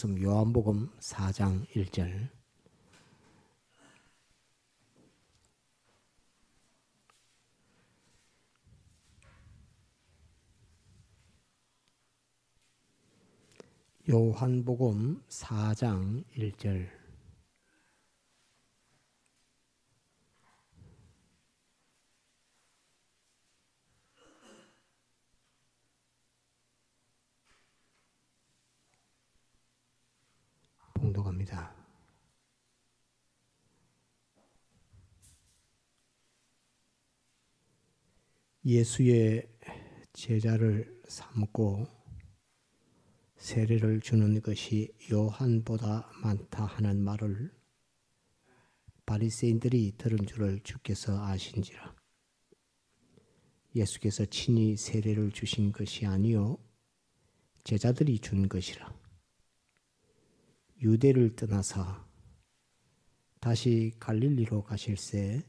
요한복음 4장 1절. 요한복음 4장 1절. 봉독합니다. 예수의 제자를 삼고 세례를 주는 것이 요한보다 많다 하는 말을 바리새인들이 들은 줄을 주께서 아신지라. 예수께서 친히 세례를 주신 것이 아니요 제자들이 준 것이라. 유대를 떠나사 다시 갈릴리로 가실새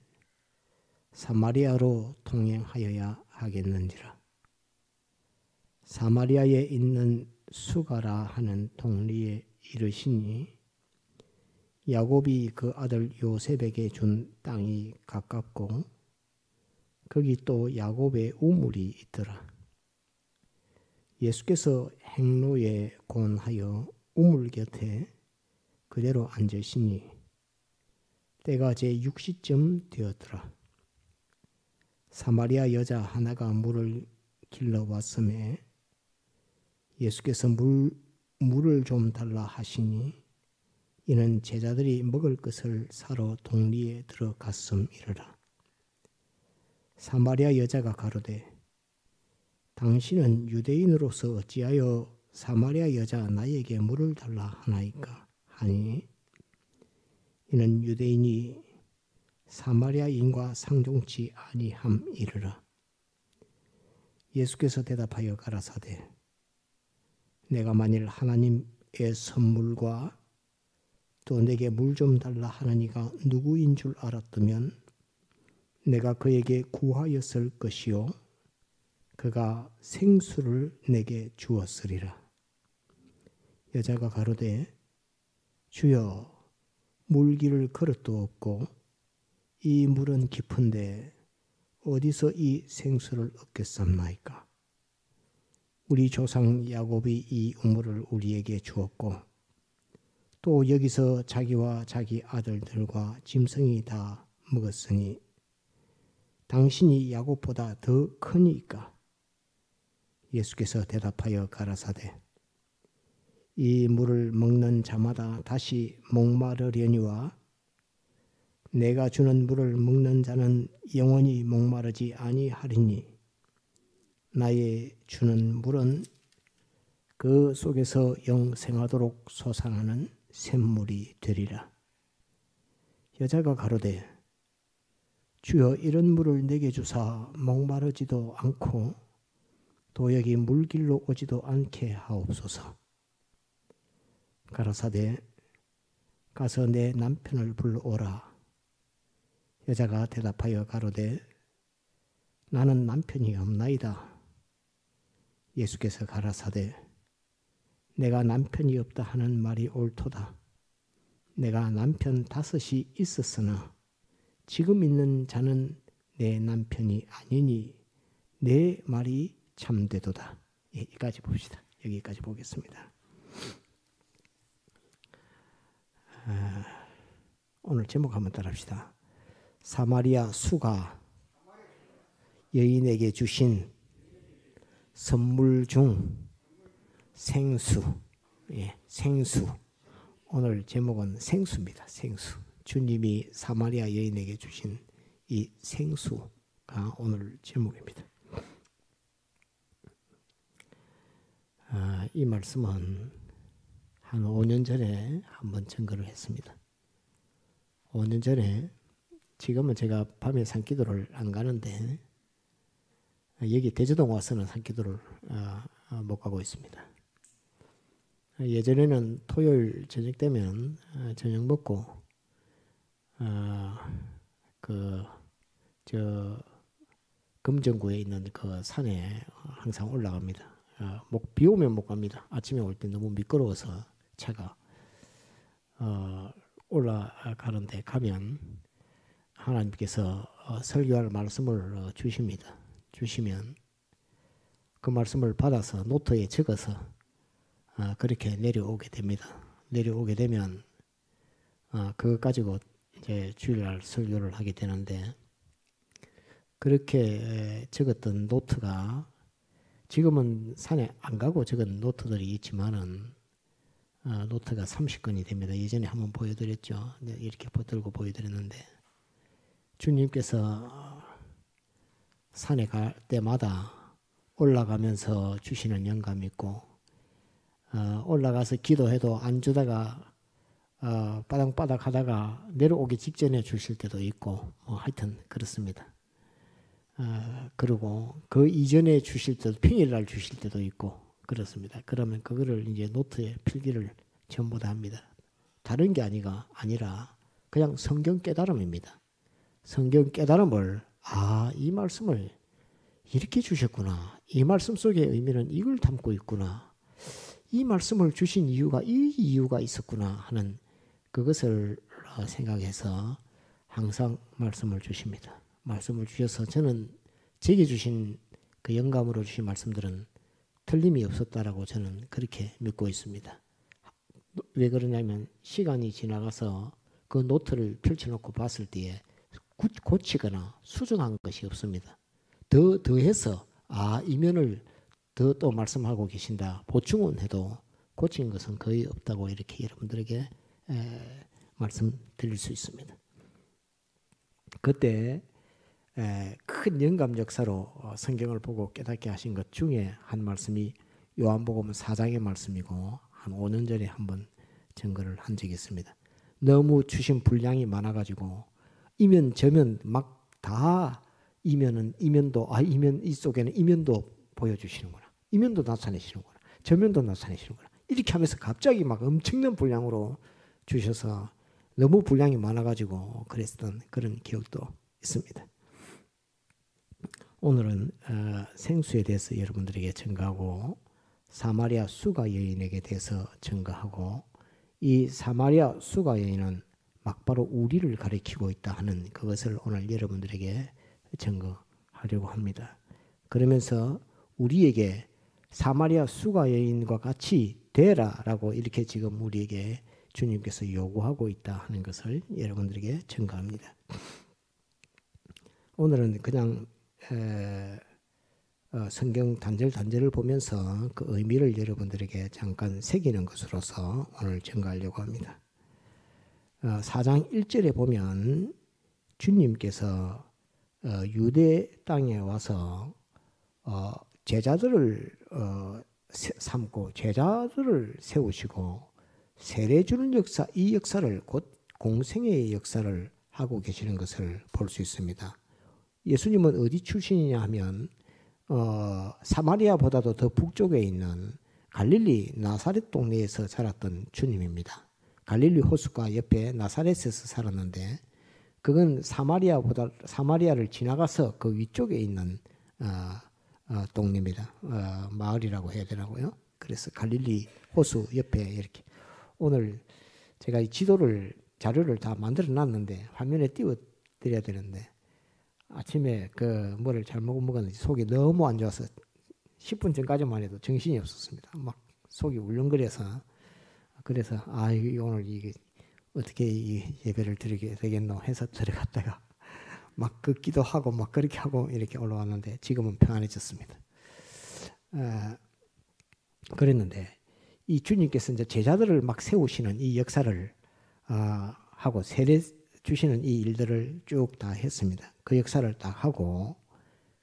사마리아로 통행하여야 하겠는지라. 사마리아에 있는 수가라 하는 동리에 이르시니 야곱이 그 아들 요셉에게 준 땅이 가깝고 거기 또 야곱의 우물이 있더라. 예수께서 행로에 권하여 우물 곁에 그대로 앉으시니 때가 제 6시쯤 되었더라. 사마리아 여자 하나가 물을 길러 왔음에 예수께서 물을 좀 달라 하시니 이는 제자들이 먹을 것을 사러 동리에 들어갔음이러라. 사마리아 여자가 가로되 당신은 유대인으로서 어찌하여 사마리아 여자 나에게 물을 달라 하나이까 하니 이는 유대인이 사마리아인과 상종치 아니함이르라. 예수께서 대답하여 가라사대 내가 만일 하나님의 선물과 또 내게 물 좀 달라 하나니가 누구인 줄 알았다면 내가 그에게 구하였을 것이요 그가 생수를 내게 주었으리라. 여자가 가로되 주여 물기를 그릇도 없고 이 물은 깊은데 어디서 이 생수를 얻겠습니까? 우리 조상 야곱이 이 우물을 우리에게 주었고 또 여기서 자기와 자기 아들들과 짐승이 다 먹었으니 당신이 야곱보다 더 크니까. 예수께서 대답하여 가라사대 이 물을 먹는 자마다 다시 목마르려니와 내가 주는 물을 먹는 자는 영원히 목마르지 아니하리니 나의 주는 물은 그 속에서 영생하도록 솟아나는 샘물이 되리라. 여자가 가로되 주여 이런 물을 내게 주사 목마르지도 않고 또 여기 물길로 오지도 않게 하옵소서. 가라사대 가서 내 남편을 불러오라. 여자가 대답하여 가로되 나는 남편이 없나이다. 예수께서 가라사대 내가 남편이 없다 하는 말이 옳도다. 내가 남편 5이 있었으나 지금 있는 자는 내 남편이 아니니 내 말이 참되도다. 여기까지 봅시다. 여기까지 보겠습니다. 오늘 제목 한번 따라합시다. 사마리아 수가 여인에게 주신 선물 중 생수. 생수. 오늘 제목은 생수입니다. 생수. 주님이 사마리아 여인에게 주신 이 생수가 오늘 제목입니다. 이 말씀은 한 5년 전에 한번 증거를 했습니다. 5년 전에 지금은 제가 밤에 산기도를 안 가는데 여기 대저동 와서는 산기도를 못 가고 있습니다. 예전에는 토요일 저녁 되면 저녁 먹고 금정구에 있는 그 산에 항상 올라갑니다. 비 오면 못 갑니다. 아침에 올 때 너무 미끄러워서 차가 올라가는데 가면 하나님께서 설교할 말씀을 주십니다. 주시면 그 말씀을 받아서 노트에 적어서 그렇게 내려오게 됩니다. 내려오게 되면 그거 가지고 이제 주일날 설교를 하게 되는데, 그렇게 적었던 노트가 지금은 산에 안 가고 적은 노트들이 있지만은 노트가 30건이 됩니다. 예전에 한번 보여드렸죠. 이렇게 들고 보여드렸는데, 주님께서 산에 갈 때마다 올라가면서 주시는 영감이 있고, 올라가서 기도해도 안 주다가 빠닥빠닥 하다가 내려오기 직전에 주실 때도 있고, 하여튼 그렇습니다. 그리고 그 이전에 주실 때도, 평일날 주실 때도 있고 그렇습니다. 그러면 그거를 이제 노트에 필기를 전부 다 합니다. 다른 게 아니라 그냥 성경 깨달음입니다. 성경 깨달음을 이 말씀을 이렇게 주셨구나. 이 말씀 속의 의미는 이걸 담고 있구나. 이 말씀을 주신 이유가 이 이유가 있었구나 하는 그것을 생각해서 항상 말씀을 주십니다. 말씀을 주셔서 저는 제게 주신 그 영감으로 주신 말씀들은 틀림이 없었다라고 저는 그렇게 믿고 있습니다. 왜 그러냐면 시간이 지나가서 그 노트를 펼쳐놓고 봤을 때에 고치거나 수정한 것이 없습니다. 더해서 이 면을 더 또 말씀하고 계신다 보충은 해도 고친 것은 거의 없다고 이렇게 여러분들에게 말씀드릴 수 있습니다. 그때 큰 영감 역사로 성경을 보고 깨닫게 하신 것 중에 한 말씀이 요한복음 4장의 말씀이고, 한 5년 전에 한번 증거를 한 적이 있습니다. 너무 주신 분량이 많아가지고 이면 저면 막 다 이면도 이면 이쪽에는 이면도 보여주시는구나, 이면도 나타내시는구나, 저면도 나타내시는구나, 이렇게 하면서 갑자기 막 엄청난 분량으로 주셔서 너무 분량이 많아가지고 그랬던 그런 기억도 있습니다. 오늘은 생수에 대해서 여러분들에게 증거하고, 사마리아 수가 여인에게 대해서 증거하고, 이 사마리아 수가 여인은 막바로 우리를 가리키고 있다 하는 그것을 오늘 여러분들에게 증거하려고 합니다. 그러면서 우리에게 사마리아 수가 여인과 같이 되라라고 이렇게 지금 우리에게 주님께서 요구하고 있다 하는 것을 여러분들에게 증거합니다. 오늘은 그냥 성경 단절을 보면서 그 의미를 여러분들에게 잠깐 새기는 것으로서 오늘 증거하려고 합니다. 4장 1절에 보면 주님께서 유대 땅에 와서 제자들을 삼고 제자들을 세우시고 세례 주는 역사, 이 역사를 곧 공생애의 역사를 하고 계시는 것을 볼 수 있습니다. 예수님은 어디 출신이냐 하면 사마리아보다도 더 북쪽에 있는 갈릴리 나사렛 동네에서 자랐던 주님입니다. 갈릴리 호수가 옆에 나사렛에서 살았는데, 그건 사마리아를 지나가서 그 위쪽에 있는 동네입니다. 마을이라고 해야 되나고요. 그래서 갈릴리 호수 옆에 이렇게, 오늘 제가 이 자료를 다 만들어 놨는데 화면에 띄워 드려야 되는데, 아침에 그 뭐를 잘못 먹었는지 속이 너무 안 좋아서 10분 전까지만 해도 정신이 없었습니다. 막 속이 울렁거려서, 그래서 오늘 이게 어떻게 이 예배를 드리게 되겠노 해서 들어갔다가 막 걷기도 하고 막 그렇게 하고 이렇게 올라왔는데 지금은 평안해졌습니다. 그랬는데 이 주님께서 이제 제자들을 막 세우시는 이 역사를 하고 세례 주시는 이 일들을 쭉 다 했습니다. 그 역사를 딱 하고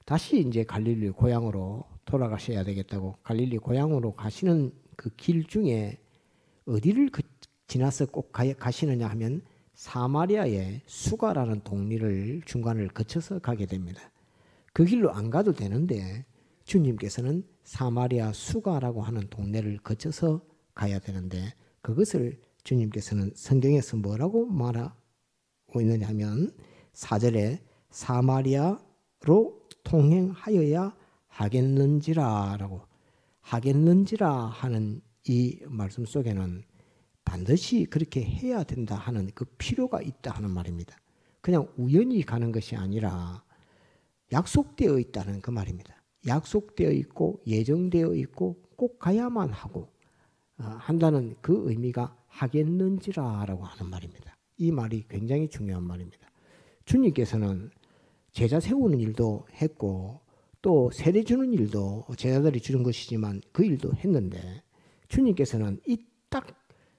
다시 이제 갈릴리 고향으로 돌아가셔야 되겠다고, 갈릴리 고향으로 가시는 그 길 중에 어디를 지나서 꼭 가시느냐 하면 사마리아의 수가라는 동리를 중간을 거쳐서 가게 됩니다. 그 길로 안 가도 되는데 주님께서는 사마리아 수가라고 하는 동네를 거쳐서 가야 되는데, 그것을 주님께서는 성경에서 뭐라고 말하고 있느냐 하면 4절에 사마리아로 통행하여야 하겠는지라 라고, 하겠는지라 하는 이 말씀 속에는 반드시 그렇게 해야 된다 하는 그 필요가 있다 하는 말입니다. 그냥 우연히 가는 것이 아니라 약속되어 있다는 그 말입니다. 약속되어 있고 예정되어 있고 꼭 가야만 하고 한다는 그 의미가 하겠는지라라고 하는 말입니다. 이 말이 굉장히 중요한 말입니다. 주님께서는 제자 세우는 일도 했고 또 세례 주는 일도 제자들이 주는 것이지만 그 일도 했는데 주님께서는 이 딱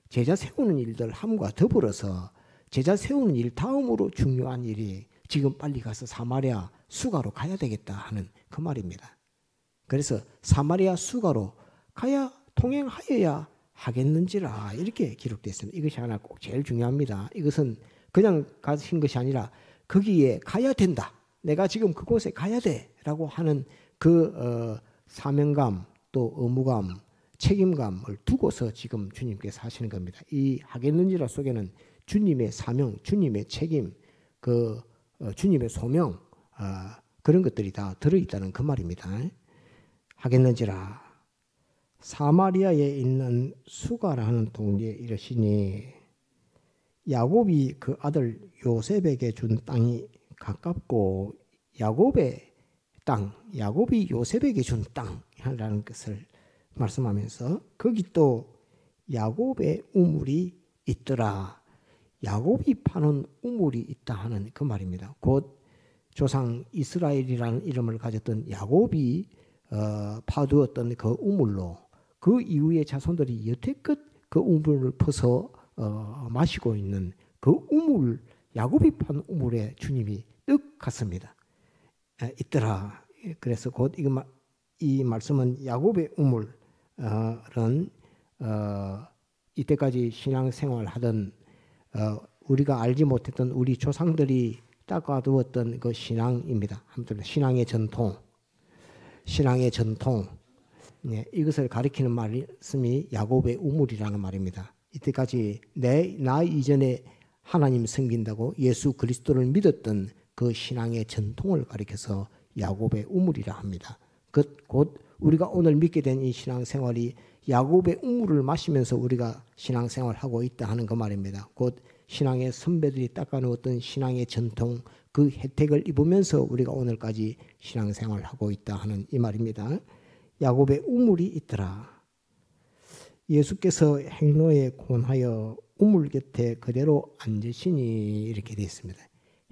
제자 세우는 일들 함과 더불어서 제자 세우는 일 다음으로 중요한 일이 지금 빨리 가서 사마리아 수가로 가야 되겠다 하는 그 말입니다. 그래서 사마리아 수가로 가야 통행하여야 하겠는지라 이렇게 기록되어 있습니다. 이것이 하나 꼭 제일 중요합니다. 이것은 그냥 가신 것이 아니라 거기에 가야 된다. 내가 지금 그곳에 가야 돼 라고 하는 그 사명감 또 의무감 책임감을 두고서 지금 주님께서 하시는 겁니다. 이 하겠는지라 속에는 주님의 사명, 주님의 책임, 주님의 소명 그런 것들이 다 들어있다는 그 말입니다. 하겠는지라 사마리아에 있는 수가라는 동네에 이르시니 야곱이 그 아들 요셉에게 준 땅이 가깝고 야곱의 땅, 야곱이 요셉에게 준 땅이라는 것을 말씀하면서 거기 또 야곱의 우물이 있더라. 야곱이 파는 우물이 있다 하는 그 말입니다. 곧 조상 이스라엘이라는 이름을 가졌던 야곱이 파두었던 그 우물로 그 이후에 자손들이 여태껏 그 우물을 퍼서 마시고 있는 그 우물, 야곱이 판 우물에 주님이 뜩 갔습니다. 있더라. 그래서 곧 이 말씀은 야곱의 우물은 이때까지 신앙생활 하던 우리가 알지 못했던 우리 조상들이 닦아두었던 그 신앙입니다. 신앙의 전통, 이것을 가리키는 말씀이 야곱의 우물이라는 말입니다. 이때까지 나 이전에 하나님 섬긴다고 예수 그리스도를 믿었던 그 신앙의 전통을 가리켜서 야곱의 우물이라 합니다. 곧 우리가 오늘 믿게 된 이 신앙생활이 야곱의 우물을 마시면서 우리가 신앙생활하고 있다 하는 그 말입니다. 곧 신앙의 선배들이 닦아놓았던 신앙의 전통 그 혜택을 입으면서 우리가 오늘까지 신앙생활하고 있다 하는 이 말입니다. 야곱의 우물이 있더라. 예수께서 행로에 곤하여 우물 곁에 그대로 앉으시니 이렇게 되어 있습니다.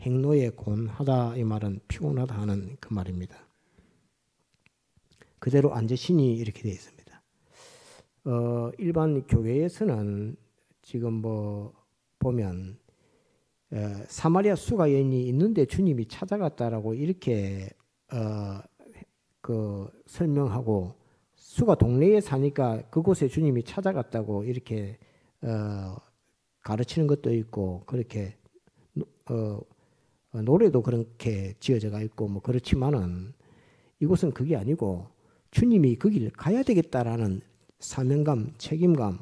행로에 곤하다 이 말은 피곤하다 하는 그 말입니다. 그대로 앉으시니 이렇게 되어 있습니다. 일반 교회에서는 지금 보면 사마리아 수가 여인이 있는데 주님이 찾아갔다라고 이렇게 설명하고 수가 동네에 사니까 그곳에 주님이 찾아갔다고 이렇게 가르치는 것도 있고 그렇게 노래도 그렇게 지어져가 있고 그렇지만은 이곳은 그게 아니고 주님이 거기를 가야 되겠다라는 사명감, 책임감,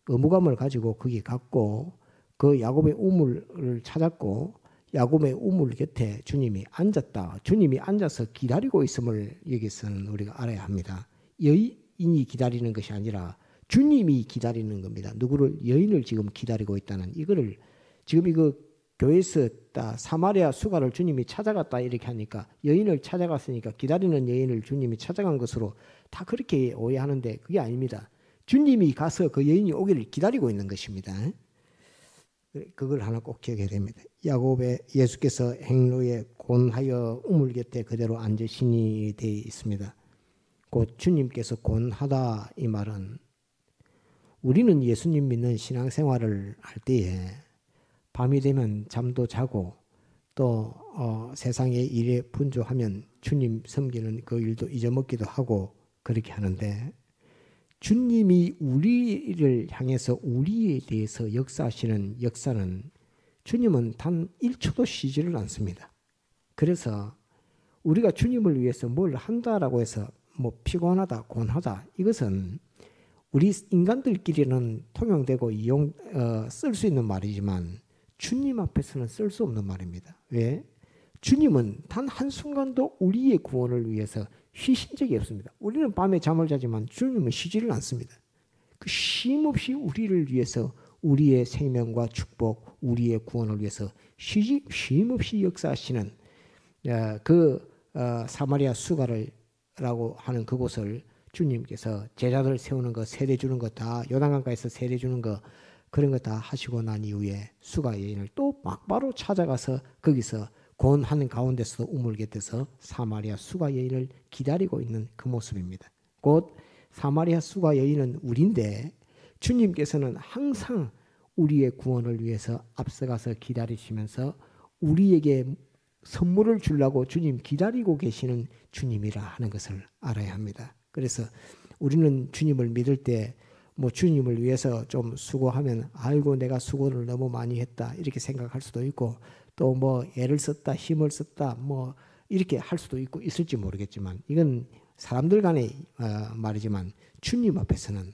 의무감을 가지고 거기 갔고 그 야곱의 우물을 찾았고 야곱의 우물 곁에 주님이 앉았다. 주님이 앉아서 기다리고 있음을 여기서는 우리가 알아야 합니다. 여인이 기다리는 것이 아니라 주님이 기다리는 겁니다. 누구를 여인을 지금 기다리고 있다는 이거를 지금 이거 교회에서 사마리아 수가를 주님이 찾아갔다 이렇게 하니까 여인을 찾아갔으니까 기다리는 여인을 주님이 찾아간 것으로 다 그렇게 오해하는데 그게 아닙니다. 주님이 가서 그 여인이 오기를 기다리고 있는 것입니다. 그걸 하나 꼭 기억해야 됩니다. 야곱의 예수께서 행로에 곤하여 우물 곁에 그대로 앉으시니 되어 있습니다. 곧 주님께서 곤하다 이 말은 우리는 예수님 믿는 신앙생활을 할 때에 밤이 되면 잠도 자고 또 세상의 일에 분주하면 주님 섬기는 그 일도 잊어먹기도 하고 그렇게 하는데 주님이 우리를 향해서 우리에 대해서 역사하시는 역사는 주님은 단 1초도 쉬지를 않습니다. 그래서 우리가 주님을 위해서 뭘 한다라고 해서 피곤하다, 곤하다 이것은 우리 인간들끼리는 통용되고 쓸 수 있는 말이지만 주님 앞에서는 쓸 수 없는 말입니다. 왜? 주님은 단 한순간도 우리의 구원을 위해서 쉬신 적이 없습니다. 우리는 밤에 잠을 자지만 주님은 쉬지를 않습니다. 그 쉼 없이 우리를 위해서 우리의 생명과 축복, 우리의 구원을 위해서 쉼없이 역사하시는 사마리아 수가라고 하는 그곳을 주님께서 제자들 세우는 거, 세례 주는 거 다, 요단강가에서 세례 주는 거, 그런 거 다 하시고 난 이후에 수가 여인을 또 막바로 찾아가서 거기서 고온하는 가운데서 우물곁에서 사마리아 수가 여인을 기다리고 있는 그 모습입니다. 곧 사마리아 수가 여인은 우리인데 주님께서는 항상 우리의 구원을 위해서 앞서가서 기다리시면서 우리에게 선물을 주려고 주님 기다리고 계시는 주님이라 하는 것을 알아야 합니다. 그래서 우리는 주님을 믿을 때 뭐 주님을 위해서 좀 수고하면 아이고 내가 수고를 너무 많이 했다 이렇게 생각할 수도 있고 또 뭐 애를 썼다 힘을 썼다 뭐 이렇게 할 수도 있고 있을지 모르겠지만 이건 사람들 간의 말이지만 주님 앞에서는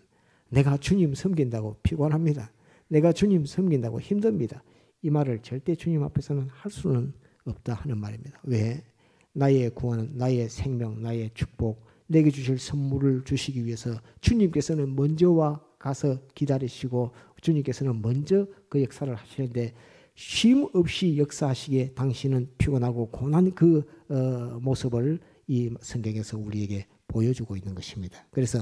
내가 주님 섬긴다고 피곤합니다. 내가 주님 섬긴다고 힘듭니다. 이 말을 절대 주님 앞에서는 할 수는 없다 하는 말입니다. 왜? 나의 구원은 나의 생명, 나의 축복, 내게 주실 선물을 주시기 위해서 주님께서는 먼저 와 가서 기다리시고 주님께서는 먼저 그 역사를 하시는데 쉼 없이 역사하시기에 당신은 피곤하고 고난 그 모습을 이 성경에서 우리에게 보여주고 있는 것입니다. 그래서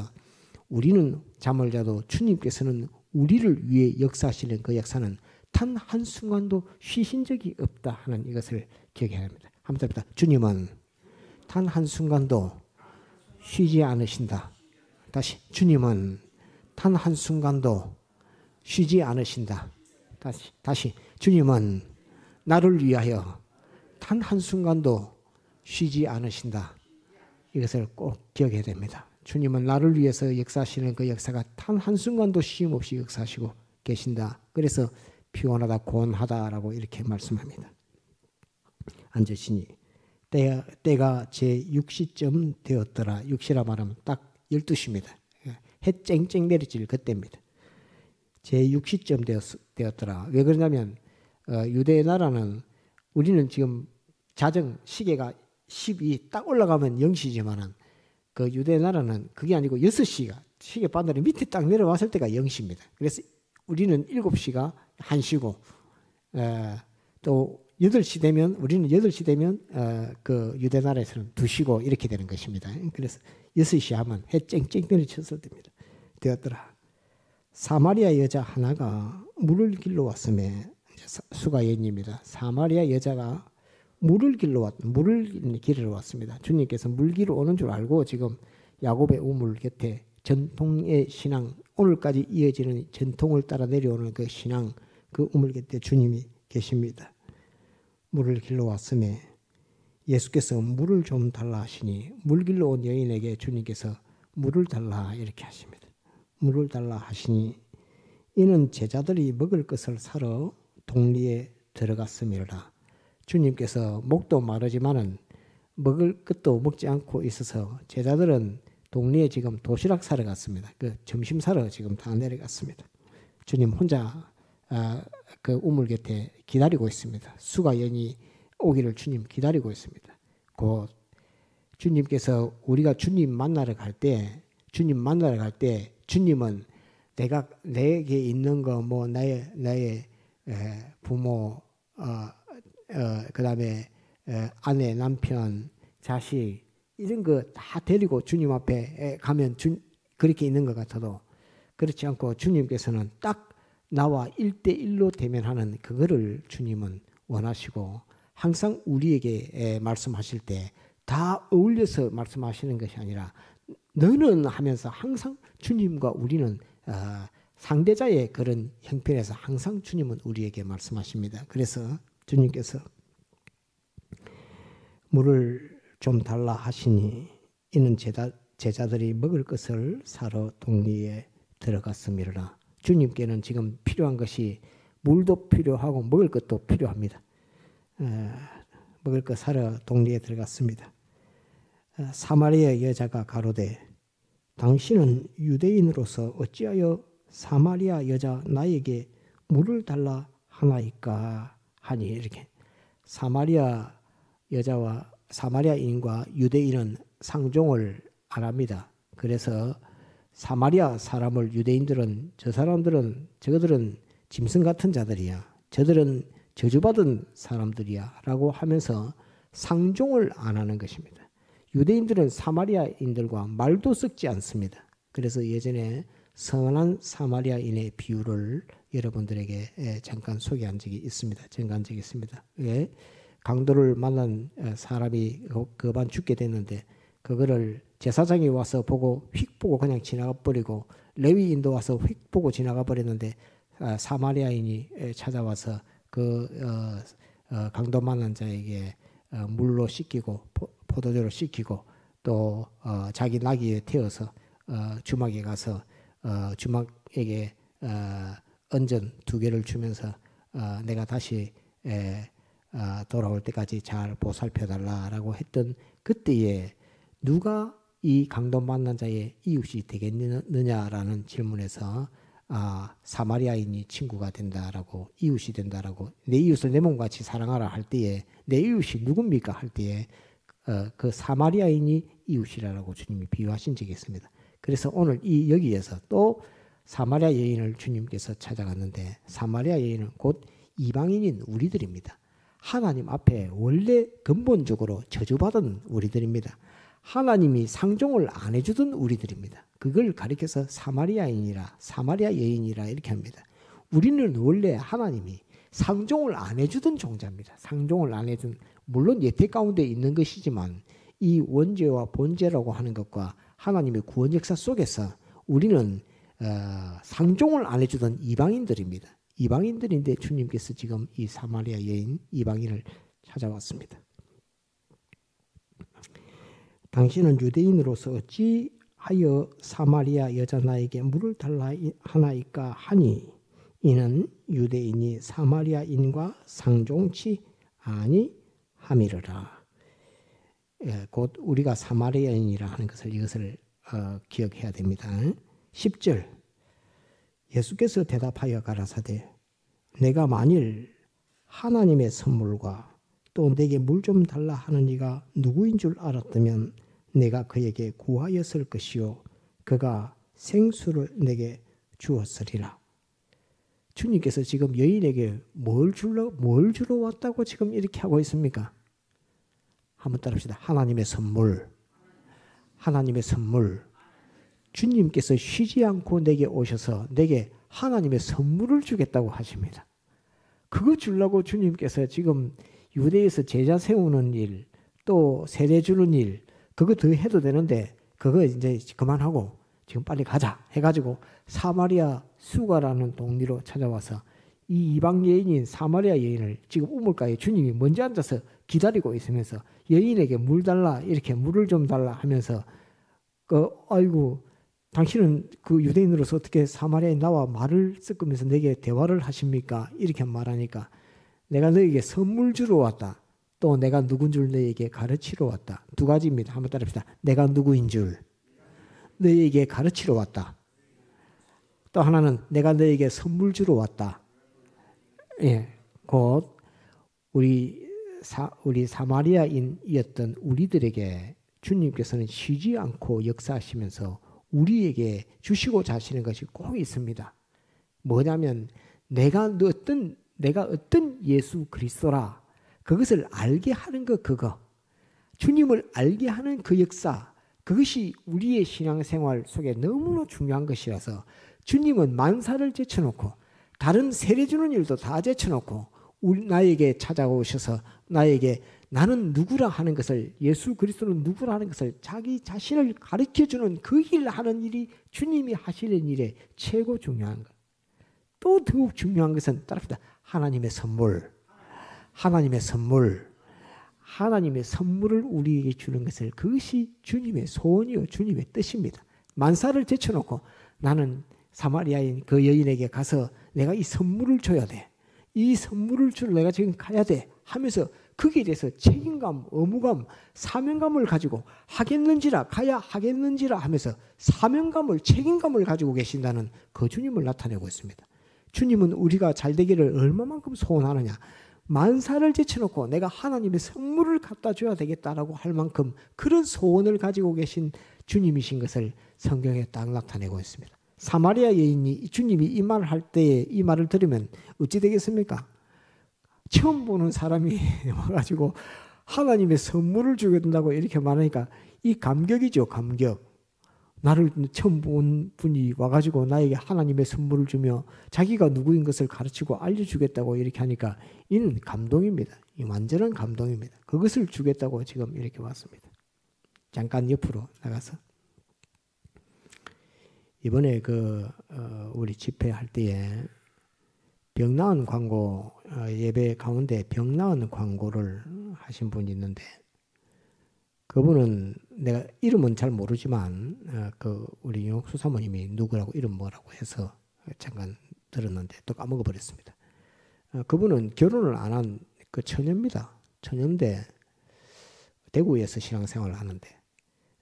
우리는 잠을 자도 주님께서는 우리를 위해 역사하시는 그 역사는 단 한순간도 쉬신 적이 없다 하는 이것을 기억해야 합니다. 한번 더 주님은 단 한순간도 쉬지 않으신다. 다시 주님은 단 한순간도 쉬지 않으신다. 다시 주님은 나를 위하여 단 한순간도 쉬지 않으신다. 이것을 꼭 기억해야 됩니다. 주님은 나를 위해서 역사하시는 그 역사가 단 한순간도 쉼 없이 역사하시고 계신다. 그래서 피곤하다 고온하다라고 이렇게 말씀합니다. 앉으시니 때가 제 6시쯤 되었더라. 6시라 말하면 딱 12시입니다. 해 쨍쨍 내리질 그때입니다. 제 6시쯤 되었더라. 왜 그러냐면 유대 나라는 우리는 지금 자정 시계가 10이 딱 올라가면 0시지만은 그 유대 나라는 그게 아니고 6시가 시계 반달이 밑에 딱 내려왔을 때가 0시입니다. 그래서 우리는 7시가 1시고 또 8시 되면 우리는 8시 되면 그 유대 나라에서는 2시고 이렇게 되는 것입니다. 그래서 6시 하면 해 쨍쨍 내리쳤을 때입니다. 되었더라. 사마리아 여자 하나가 물을 길러 왔음에 수가 여인입니다. 사마리아 여자가 물을 길러 왔습니다. 주님께서 물 길러 오는 줄 알고 지금 야곱의 우물 곁에 전통의 신앙, 오늘까지 이어지는 전통을 따라 내려오는 그 신앙, 그 우물 곁에 주님이 계십니다. 물을 길러 왔음에 예수께서 물을 좀 달라 하시니 물 길러 온 여인에게 주님께서 물을 달라 이렇게 하십니다. 물을 달라 하시니 이는 제자들이 먹을 것을 사러 동리에 들어갔음이라. 주님께서 목도 마르지만은 먹을 것도 먹지 않고 있어서 제자들은 동리에 지금 도시락 사러 갔습니다. 그 점심 사러 지금 다 내려갔습니다. 주님 혼자 그 우물 곁에 기다리고 있습니다. 수가 여인이 오기를 주님 기다리고 있습니다. 곧 주님께서 우리가 주님 만나러 갈 때 주님은 내게 있는 거 뭐 나의 부모 그다음에 아내, 남편, 자식 이런 거 다 데리고 주님 앞에 가면 그렇게 있는 것 같아도 그렇지 않고 주님께서는 딱 나와 1대1로 대면하는 그거를 주님은 원하시고 항상 우리에게 말씀하실 때 다 어울려서 말씀하시는 것이 아니라 너는 하면서 항상 주님과 우리는 상대자의 그런 형편에서 항상 주님은 우리에게 말씀하십니다. 그래서 주님께서 물을 좀 달라 하시니 이는 제자들이 먹을 것을 사러 동리에 들어갔음이라. 주님께는 지금 필요한 것이 물도 필요하고 먹을 것도 필요합니다. 먹을 것 사러 동리에 들어갔습니다. 사마리아 여자가 가로되 당신은 유대인으로서 어찌하여 사마리아 여자 나에게 물을 달라 하나이까 하니 이렇게 사마리아 여자와 유대인은 상종을 안 합니다. 그래서 사마리아 사람을 유대인들은 저들은 짐승 같은 자들이야. 저들은 저주받은 사람들이야 라고 하면서 상종을 안 하는 것입니다. 유대인들은 사마리아인들과 말도 섞지 않습니다. 그래서 예전에 선한 사마리아인의 비유를 여러분들에게 잠깐 소개한 적이 있습니다. 전가한 적이 있습니다. 왜? 강도를 만난 사람이 그반 죽게 됐는데 그거를 제사장이 와서 보고 휙 보고 그냥 지나가 버리고 레위인도 와서 휙 보고 지나가 버렸는데 사마리아인이 찾아와서 그 강도 만난 자에게 물로 씻기고 포도주로 씻기고 또 자기 나귀에 태워서 주막에 가서 주막에게 은전 2개를 주면서 내가 다시 돌아올 때까지 잘 보살펴달라라고 했던 그때에 누가 이 강도 만난 자의 이웃이 되겠느냐라는 질문에서 사마리아인이 친구가 된다라고 이웃이 된다라고 내 이웃을 내 몸같이 사랑하라 할 때에 내 이웃이 누굽니까 할 때에 그 사마리아인이 이웃이라고 주님이 비유하신 적이 있습니다. 그래서 오늘 여기에서 또 사마리아 여인을 주님께서 찾아갔는데 사마리아 여인은 곧 이방인인 우리들입니다. 하나님 앞에 원래 근본적으로 저주받은 우리들입니다. 하나님이 상종을 안 해주던 우리들입니다. 그걸 가리켜서 사마리아인이라 사마리아 여인이라 이렇게 합니다. 우리는 원래 하나님이 상종을 안 해주던 종자입니다. 상종을 안 해준 물론 예태 가운데 있는 것이지만 이 원죄와 본죄라고 하는 것과 하나님의 구원 역사 속에서 우리는 상종을 안 해주던 이방인들입니다. 이방인들인데 주님께서 지금 이 사마리아 여인 이방인을 찾아왔습니다. 당신은 유대인으로서 어찌하여 사마리아 여자 나에게 물을 달라 하나이까 하니 이는 유대인이 사마리아인과 상종치 아니함이로라. 곧 우리가 사마리아인이라 하는 것을 이것을 기억해야 됩니다. 10절 예수께서 대답하여 가라사대 내가 만일 하나님의 선물과 또 내게 물 좀 달라 하는 이가 누구인 줄 알았다면 내가 그에게 구하였을 것이요 그가 생수를 내게 주었으리라. 주님께서 지금 여인에게 뭘 주러 왔다고 지금 이렇게 하고 있습니까? 한번 따라합시다. 하나님의 선물. 하나님의 선물. 주님께서 쉬지 않고 내게 오셔서 내게 하나님의 선물을 주겠다고 하십니다. 그거 주려고 주님께서 지금 유대에서 제자 세우는 일, 또 세례 주는 일, 그거 더 해도 되는데 그거 이제 그만하고 지금 빨리 가자 해가지고 사마리아 수가라는 동리로 찾아와서 이 이방 여인인 사마리아 여인을 지금 우물가에 주님이 먼저 앉아서 기다리고 있으면서 여인에게 물 달라 이렇게 물을 좀 달라 하면서 아이고 당신은 그 유대인으로서 어떻게 사마리아에 나와 말을 섞으면서 내게 대화를 하십니까? 이렇게 말하니까 내가 너에게 선물 주러 왔다. 또 내가 누군 줄 너에게 가르치러 왔다. 2가지입니다. 한번 따라합시다. 내가 누구인 줄 너에게 가르치러 왔다. 또 하나는 내가 너에게 선물 주러 왔다. 예, 곧 우리 사마리아인이었던 우리들에게 주님께서는 쉬지 않고 역사하시면서 우리에게 주시고자 하시는 것이 꼭 있습니다. 뭐냐면 내가 어떤 예수 그리스도라 그것을 알게 하는 것 그거. 주님을 알게 하는 그 역사 그것이 우리의 신앙생활 속에 너무나 중요한 것이라서 주님은 만사를 제쳐놓고 다른 세례 주는 일도 다 제쳐놓고 나에게 찾아오셔서 나에게 나는 누구라 하는 것을 예수 그리스도는 누구라 하는 것을 자기 자신을 가르쳐주는 그 일 하는 일이 주님이 하시는 일에 최고 중요한 것. 또 더욱 중요한 것은 따라합시다. 하나님의 선물. 하나님의 선물. 하나님의 선물을 우리에게 주는 것을 그것이 주님의 소원이요 주님의 뜻입니다. 만사를 제쳐놓고 나는 사마리아인 그 여인에게 가서 내가 이 선물을 줘야 돼. 이 선물을 주러 내가 지금 가야 돼 하면서 거기에 대해서 책임감, 의무감, 사명감을 가지고 하겠는지라 가야 하겠는지라 하면서 사명감을 책임감을 가지고 계신다는 그 주님을 나타내고 있습니다. 주님은 우리가 잘 되기를 얼마만큼 소원하느냐. 만사를 제쳐놓고 내가 하나님의 선물을 갖다 줘야 되겠다라고 할 만큼 그런 소원을 가지고 계신 주님이신 것을 성경에 딱 나타내고 있습니다. 사마리아 여인이 주님이 이 말을 할 때에 이 말을 들으면 어찌 되겠습니까? 처음 보는 사람이 와가지고 하나님의 선물을 주겠다고 이렇게 말하니까 이 감격이죠, 감격. 나를 처음 본 분이 와가지고 나에게 하나님의 선물을 주며 자기가 누구인 것을 가르치고 알려주겠다고 이렇게 하니까 이는 감동입니다. 이 완전한 감동입니다. 그것을 주겠다고 지금 이렇게 왔습니다. 잠깐 옆으로 나가서 이번에 우리 집회할 때에 병 나은 광고 예배 가운데 병 나은 광고를 하신 분이 있는데 그분은 내가 이름은 잘 모르지만 우리 영옥수 사모님이 누구라고 이름 뭐라고 해서 잠깐 들었는데 또 까먹어 버렸습니다. 그분은 결혼을 안 한 그 처녀입니다. 처녀인데 대구에서 신앙생활을 하는데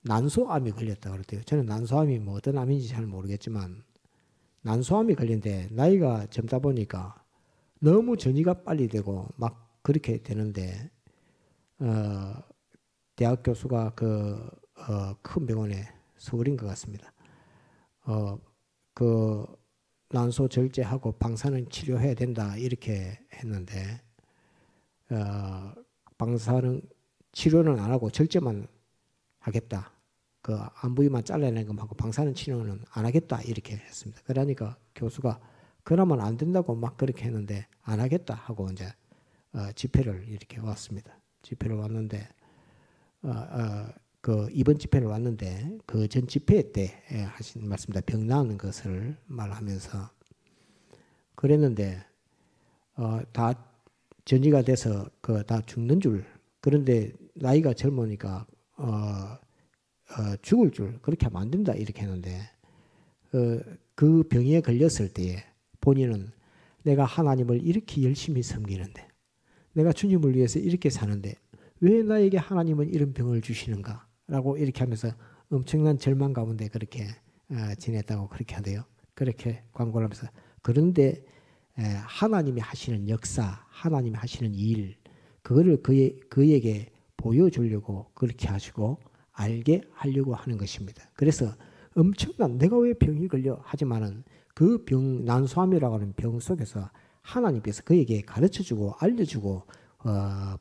난소암이 걸렸다 그랬대요. 저는 난소암이 뭐 어떤 암인지 잘 모르겠지만 난소암이 걸린데 나이가 젊다 보니까 너무 전이가 빨리 되고 막 그렇게 되는데 대학 교수가 큰 병원에 서울인 것 같습니다. 난소 절제하고 방사능 치료해야 된다 이렇게 했는데 방사능 치료는 안 하고 절제만 하겠다. 안부위만 잘라내는 것하고 방사능 치료는 안 하겠다 이렇게 했습니다. 그러니까 교수가 그러면 안 된다고 막 그렇게 했는데 안 하겠다 하고 이제 집회를 이렇게 왔습니다. 집회를 왔는데 이번 집회를 왔는데 그 전 집회 때 하신 말씀입니다. 병 나은 것을 말하면서 그랬는데 다 전이가 돼서 다 죽는 줄 그런데 나이가 젊으니까 죽을 줄 그렇게 하면 안 된다 이렇게 했는데 그 병에 걸렸을 때에 본인은 내가 하나님을 이렇게 열심히 섬기는데 내가 주님을 위해서 이렇게 사는데 왜 나에게 하나님은 이런 병을 주시는가 라고 이렇게 하면서 엄청난 절망 가운데 그렇게 지냈다고 그렇게 하대요. 그렇게 광고를 하면서 그런데 하나님이 하시는 역사 하나님이 하시는 일 그거를 그에게 보여주려고 그렇게 하시고 알게 하려고 하는 것입니다. 그래서 엄청난 내가 왜 병이 걸려 하지만은 그 병 난소암이라고 하는 병 속에서 하나님께서 그에게 가르쳐주고 알려주고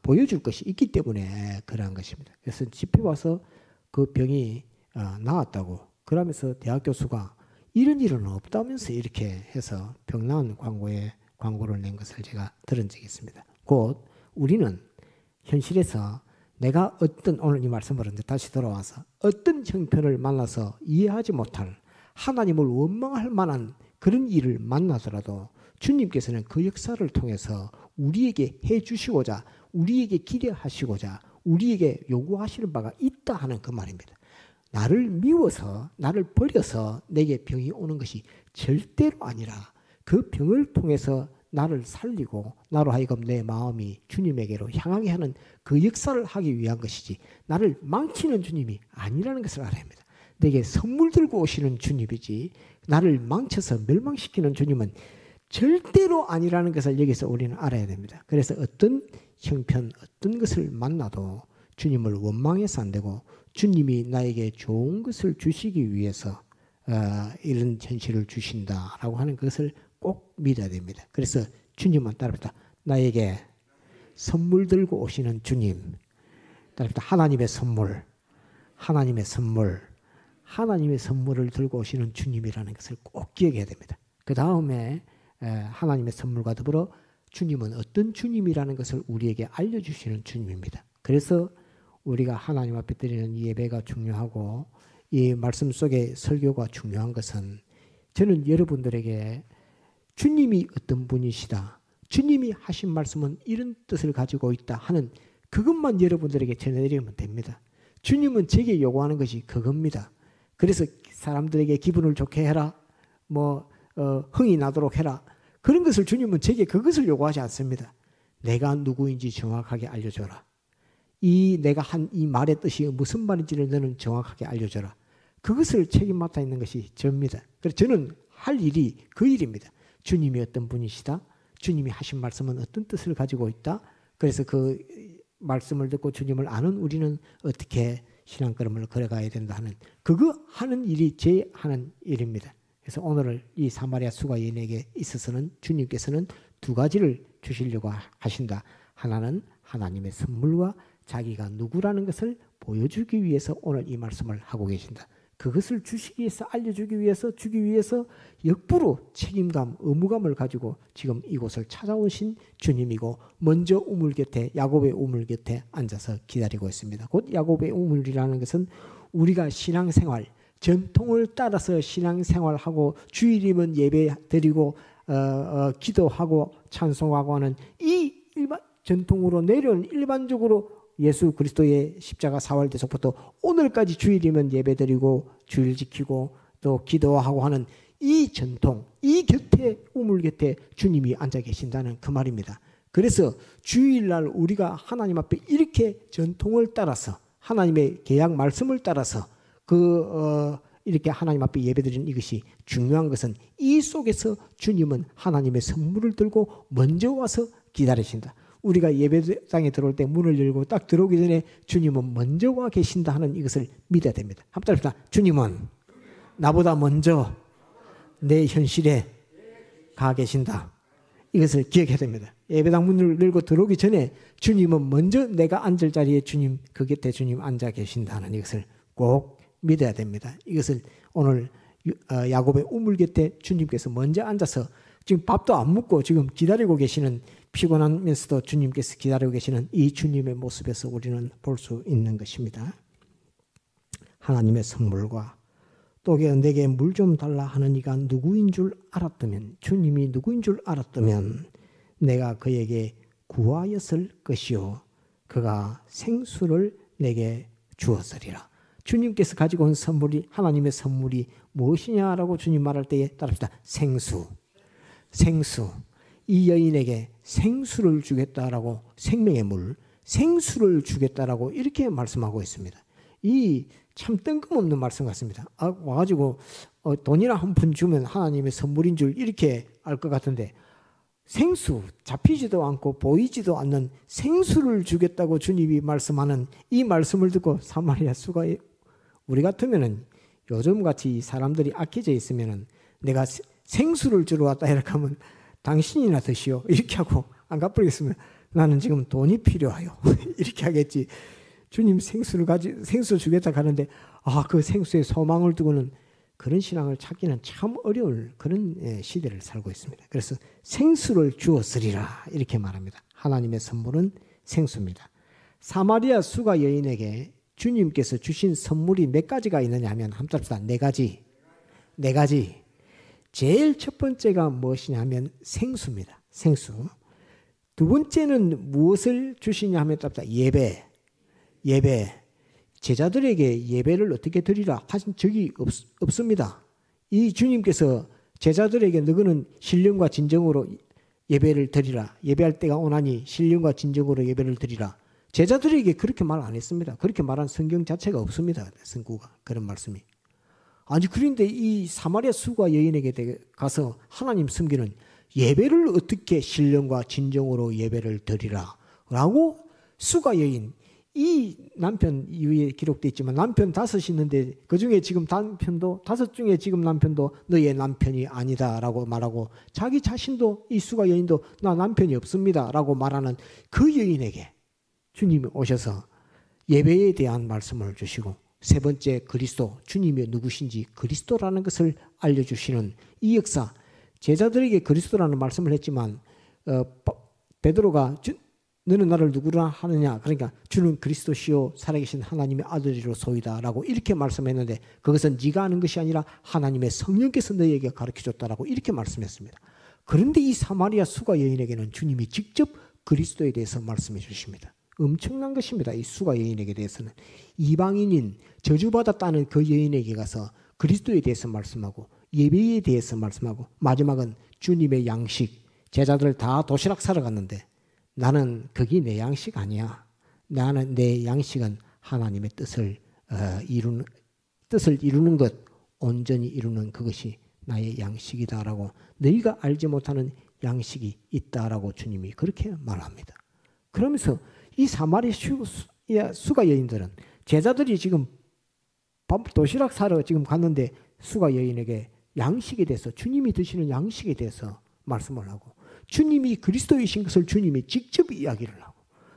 보여줄 것이 있기 때문에 그러한 것입니다. 그래서 집회 와서 그 병이 나았다고 그러면서 대학 교수가 이런 일은 없다면서 이렇게 해서 병 나은 광고를 낸 것을 제가 들은 적이 있습니다. 곧 우리는 현실에서 내가 오늘 이 말씀을 다시 돌아와서 어떤 형편을 만나서 이해하지 못할 하나님을 원망할 만한 그런 일을 만나더라도 주님께서는 그 역사를 통해서 우리에게 해주시고자 우리에게 기대하시고자 우리에게 요구하시는 바가 있다 하는 그 말입니다. 나를 미워서 나를 버려서 내게 병이 오는 것이 절대로 아니라 그 병을 통해서 나를 살리고 나로 하여금 내 마음이 주님에게로 향하게 하는 그 역사를 하기 위한 것이지 나를 망치는 주님이 아니라는 것을 알아야 합니다. 내게 선물 들고 오시는 주님이지 나를 망쳐서 멸망시키는 주님은 절대로 아니라는 것을 여기서 우리는 알아야 됩니다. 그래서 어떤 형편 어떤 것을 만나도 주님을 원망해서 안 되고 주님이 나에게 좋은 것을 주시기 위해서 이런 현실을 주신다라고 하는 것을 꼭 믿어야 됩니다. 그래서 주님만 따라합니다. 나에게 선물 들고 오시는 주님 따라합니다. 하나님의 선물 하나님의 선물을 들고 오시는 주님이라는 것을 꼭 기억해야 됩니다. 그 다음에 하나님의 선물과 더불어 주님은 어떤 주님이라는 것을 우리에게 알려주시는 주님입니다. 그래서 우리가 하나님 앞에 드리는 이 예배가 중요하고 이 말씀 속의 설교가 중요한 것은 저는 여러분들에게 주님이 어떤 분이시다. 주님이 하신 말씀은 이런 뜻을 가지고 있다 하는 그것만 여러분들에게 전해드리면 됩니다. 주님은 제게 요구하는 것이 그겁니다. 그래서 사람들에게 기분을 좋게 해라. 흥이 나도록 해라. 그런 것을 주님은 제게 그것을 요구하지 않습니다. 내가 누구인지 정확하게 알려줘라. 내가 한 이 말의 뜻이 무슨 말인지를 너는 정확하게 알려줘라. 그것을 책임 맡아 있는 것이 저입니다. 그래서 저는 할 일이 그 일입니다. 주님이 어떤 분이시다. 주님이 하신 말씀은 어떤 뜻을 가지고 있다. 그래서 그 말씀을 듣고 주님을 아는 우리는 어떻게 신앙걸음을 걸어가야 된다 하는 그거 하는 일이 제 하는 일입니다. 그래서 오늘 이 사마리아 수가 여인에게 있어서는 주님께서는 두 가지를 주시려고 하신다. 하나는 하나님의 선물과 자기가 누구라는 것을 보여주기 위해서 오늘 이 말씀을 하고 계신다. 그것을 주시기 위해서, 알려주기 위해서, 주기 위해서 역부로 책임감, 의무감을 가지고 지금 이곳을 찾아오신 주님이고, 먼저 우물 곁에, 야곱의 우물 곁에 앉아서 기다리고 있습니다. 곧 야곱의 우물이라는 것은 우리가 신앙생활, 전통을 따라서 신앙생활하고 주일이면 예배 드리고 기도하고 찬송하고 하는 이 일반 전통으로 내려온 일반적으로 예수 그리스도의 십자가 사활 대속부터 오늘까지 주일이면 예배드리고 주일 지키고 또 기도하고 하는 이 전통, 이 곁에 우물 곁에 주님이 앉아 계신다는 그 말입니다. 그래서 주일날 우리가 하나님 앞에 이렇게 전통을 따라서 하나님의 계약 말씀을 따라서 이렇게 하나님 앞에 예배드리는 이것이 중요한 것은 이 속에서 주님은 하나님의 선물을 들고 먼저 와서 기다리신다. 우리가 예배당에 들어올 때 문을 열고 딱 들어오기 전에 주님은 먼저 와 계신다 하는 이것을 믿어야 됩니다. 한번 따라합시다. 주님은 나보다 먼저 내 현실에 가 계신다. 이것을 기억해야 됩니다. 예배당 문을 열고 들어오기 전에 주님은 먼저 내가 앉을 자리에 주님, 그 곁에 주님 앉아 계신다는 이것을 꼭 믿어야 됩니다. 이것을 오늘 야곱의 우물 곁에 주님께서 먼저 앉아서 지금 밥도 안 먹고 지금 기다리고 계시는, 피곤하면서도 주님께서 기다리고 계시는 이 주님의 모습에서 우리는 볼 수 있는 것입니다. 하나님의 선물과 또 내게 물 좀 달라 하는 이가 누구인 줄 알았다면, 주님이 누구인 줄 알았다면 내가 그에게 구하였을 것이요 그가 생수를 내게 주었으리라. 주님께서 가지고 온 선물이, 하나님의 선물이 무엇이냐라고 주님 말할 때에 따릅시다. 생수. 이 여인에게 생수를 주겠다라고, 생명의 물, 생수를 주겠다라고 이렇게 말씀하고 있습니다. 이 참 뜬금없는 말씀 같습니다. 와가지고 돈이나 한 푼 주면 하나님의 선물인 줄 이렇게 알 것 같은데, 생수, 잡히지도 않고 보이지도 않는 생수를 주겠다고 주님이 말씀하는 이 말씀을 듣고 사마리아 수가, 우리 같으면은 요즘같이 사람들이 악해져 있으면은 내가 생수를 주러 왔다 이렇게 하면 당신이나 드시오 이렇게 하고 안 갚으겠으면 나는 지금 돈이 필요하요 이렇게 하겠지. 주님 생수 주겠다 하는데 그 생수에 소망을 두고는 그런 신앙을 찾기는 참 어려울 그런 시대를 살고 있습니다. 그래서 생수를 주었으리라 이렇게 말합니다. 하나님의 선물은 생수입니다. 사마리아 수가 여인에게 주님께서 주신 선물이 몇 가지가 있느냐 하면 한번 답시다. 네 가지. 제일 첫 번째가 무엇이냐 하면 생수입니다. 생수. 두 번째는 무엇을 주시냐 하면 답시다. 예배. 제자들에게 예배를 어떻게 드리라 하신 적이 없습니다. 이 주님께서 제자들에게 너희는 신령과 진정으로 예배를 드리라. 예배할 때가 오나니 신령과 진정으로 예배를 드리라. 제자들에게 그렇게 말 안 했습니다. 그렇게 말한 성경 자체가 없습니다. 성구가 그런 말씀이. 아니 그런데 이 사마리아 수가 여인에게 가서 하나님 섬기는 예배를 어떻게 신령과 진정으로 예배를 드리라 라고 수가 여인, 이 남편 위에 기록되어 있지만 남편 5이 있는데 그중에 지금 남편도 5 중에 지금 남편도 너의 남편이 아니다 라고 말하고, 자기 자신도 이 수가 여인도 나 남편이 없습니다 라고 말하는 그 여인에게 주님이 오셔서 예배에 대한 말씀을 주시고, 세 번째 그리스도, 주님이 누구신지 그리스도라는 것을 알려주시는 이 역사. 제자들에게 그리스도라는 말씀을 했지만 베드로가 너는 나를 누구라 하느냐, 그러니까 주는 그리스도시요 살아계신 하나님의 아들이로소이다 라고 이렇게 말씀했는데, 그것은 네가 아는 것이 아니라 하나님의 성령께서 너에게 가르쳐줬다라고 이렇게 말씀했습니다. 그런데 이 사마리아 수가 여인에게는 주님이 직접 그리스도에 대해서 말씀해 주십니다. 엄청난 것입니다. 이 수가 여인에게 대해서는 이방인인 저주받았다는 그 여인에게 가서 그리스도에 대해서 말씀하고 예배에 대해서 말씀하고, 마지막은 주님의 양식. 제자들 다 도시락 사러 갔는데 나는 그게 내 양식 아니야. 나는 내 양식은 하나님의 뜻을 이루는 것, 온전히 이루는 그것이 나의 양식이다라고, 너희가 알지 못하는 양식이 있다라고 주님이 그렇게 말합니다. 그러면서 이 사마리아 수가 여인들은, 제자들이 지금 도시락 사러 지금 갔는데 수가 여인에게 양식에 대해서, 주님이 드시는 양식에 대해서 말씀을 하고, 주님이 그리스도이신 것을 주님이 직접 이야기를 하고,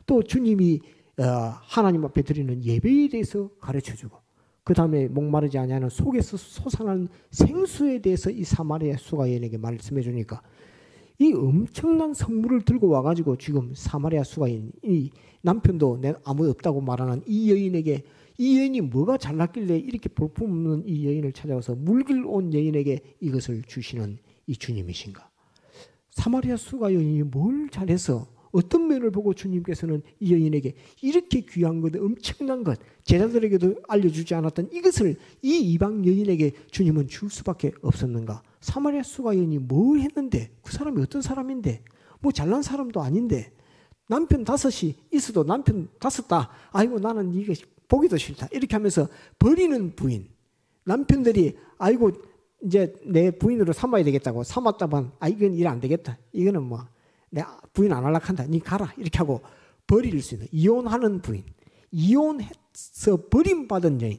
또 주님이 하나님 앞에 드리는 예배에 대해서 가르쳐주고, 그 다음에 목마르지 아니하는 속에서 솟아나는 생수에 대해서 이 사마리아 수가 여인에게 말씀해 주니까, 이 엄청난 선물을 들고 와가지고 지금 사마리아 수가 여인, 이 남편도 아무 없다고 말하는 이 여인에게, 이 여인이 뭐가 잘났길래 이렇게 볼품없는 이 여인을 찾아와서 물길 온 여인에게 이것을 주시는 이 주님이신가? 사마리아 수가 여인이 뭘 잘해서, 어떤 면을 보고 주님께서는 이 여인에게 이렇게 귀한 것, 엄청난 것, 제자들에게도 알려주지 않았던 이것을 이 이방 여인에게 주님은 줄 수밖에 없었는가? 사마리아 수가 여인이 뭘 했는데, 그 사람이 어떤 사람인데, 뭐 잘난 사람도 아닌데, 남편 5이 있어도 남편 5다, 아이고 나는 이게 보기도 싫다, 이렇게 하면서 버리는 부인, 남편들이 아이고 이제 내 부인으로 삼아야 되겠다고 삼았다만, 이건 일 안 되겠다, 이거는 뭐 내 부인 안 할락한다, 니 가라, 이렇게 하고 버릴 수 있는, 이혼하는 부인, 이혼해서 버림받은 여인,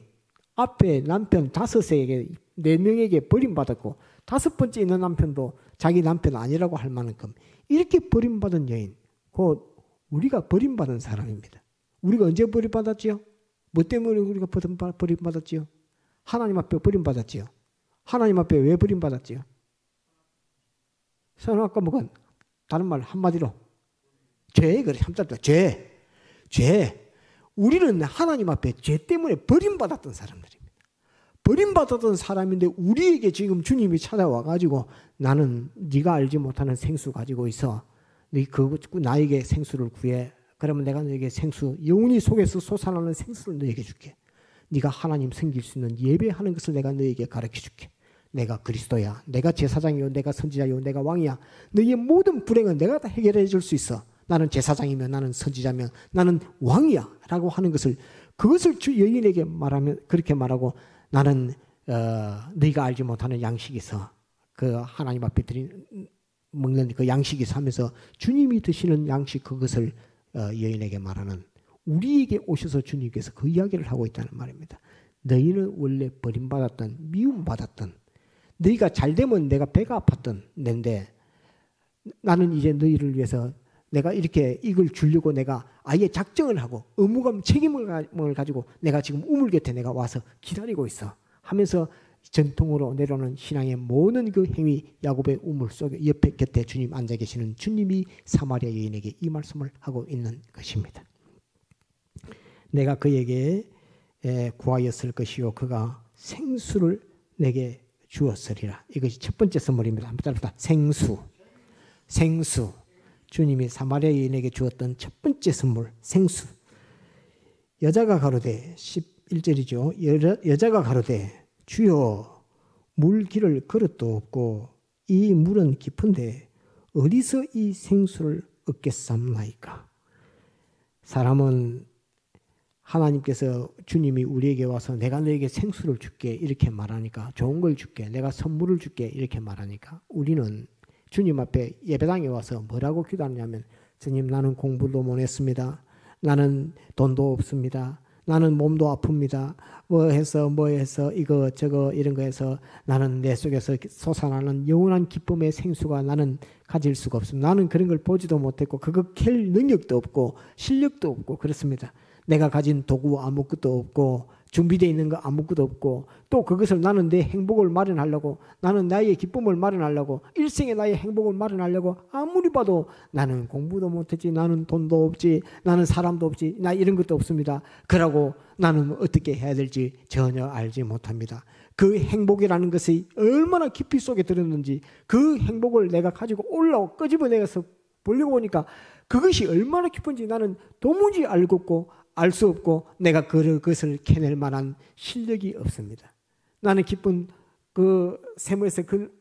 앞에 남편 5에게 4명에게 버림받았고 5번째 있는 남편도 자기 남편 아니라고 할 만큼 이렇게 버림받은 여인, 곧 우리가 버림받은 사람입니다. 우리가 언제 버림받았지요? 뭐 때문에 우리가 버림받았지요? 하나님 앞에 버림받았지요. 하나님 앞에 왜 버림받았지요? 저는 아까 먹은 다른 말 한마디로 죄, 그래, 함자도 죄. 우리는 하나님 앞에 죄 때문에 버림받았던 사람들입니다. 버림받았던 사람인데 우리에게 지금 주님이 찾아와가지고, 나는 네가 알지 못하는 생수 가지고 있어, 나에게 생수를 구해. 그러면 내가 너에게 생수, 영혼이 속에서 솟아나는 생수를 너에게 줄게. 네가 하나님 섬길 수 있는 예배하는 것을 내가 너에게 가르쳐 줄게. 내가 그리스도야, 내가 제사장이요, 내가 선지자요, 내가 왕이야. 너희의 모든 불행은 내가 다 해결해 줄 수 있어. 나는 제사장이면, 나는 선지자면, 나는 왕이야 라고 하는 것을, 그것을 주 여인에게 말하면, 그렇게 말하고, 나는 너희가 알지 못하는 양식이 있어, 그 하나님 앞에 먹는 그 양식이 있어 하면서 주님이 드시는 양식, 그것을 여인에게 말하는, 우리에게 오셔서 주님께서 그 이야기를 하고 있다는 말입니다. 너희는 원래 버림받았던, 미움받았던, 너희가 잘되면 내가 배가 아팠던 낸데, 나는 이제 너희를 위해서 내가 이렇게 이걸 주려고 내가 아예 작정을 하고 의무감, 책임을 가지고 내가 지금 우물 곁에 내가 와서 기다리고 있어 하면서 전통으로 내려오는 신앙의 모든 그 행위, 야곱의 우물 속에 옆에 곁에 주님 앉아 계시는 주님이 사마리아 여인에게 이 말씀을 하고 있는 것입니다. 내가 그에게 구하였을 것이요, 그가 생수를 내게 주었으리라. 이것이 첫 번째 선물입니다. 한번 따라합시다. 생수. 주님이 사마리아 여인에게 주었던 첫 번째 선물, 생수. 여자가 가로되, 11절이죠. 여자가 가로되, 주여, 물 길을 그릇도 없고 이 물은 깊은데 어디서 이 생수를 얻겠사옵나이까. 사람은 하나님께서, 주님이 우리에게 와서 내가 너에게 생수를 줄게 이렇게 말하니까, 좋은 걸 줄게, 내가 선물을 줄게 이렇게 말하니까, 우리는 주님 앞에 예배당에 와서 뭐라고 기도하냐면, 주님, 나는 공부도 못했습니다. 나는 돈도 없습니다. 나는 몸도 아픕니다. 뭐 해서 이거 저거 이런 거 해서 나는 내 속에서 솟아나는 영원한 기쁨의 생수가 나는 가질 수가 없습니다. 나는 그런 걸 보지도 못했고 그거 캘 능력도 없고 실력도 없고 그렇습니다. 내가 가진 도구 아무것도 없고 준비되어 있는 거 아무것도 없고, 또 그것을 나는 내 행복을 마련하려고, 나는 나의 기쁨을 마련하려고, 일생의 나의 행복을 마련하려고 아무리 봐도 나는 공부도 못했지, 나는 돈도 없지, 나는 사람도 없지, 나 이런 것도 없습니다. 그러고 나는 어떻게 해야 될지 전혀 알지 못합니다. 그 행복이라는 것이 얼마나 깊이 속에 들었는지, 그 행복을 내가 가지고 올라오고 끄집어내서 보려고 보니까 그것이 얼마나 깊은지 나는 도무지 알고 없고 알 수 없고, 내가 그것을 캐낼 만한 실력이 없습니다. 나는 깊은 그 세모에서 그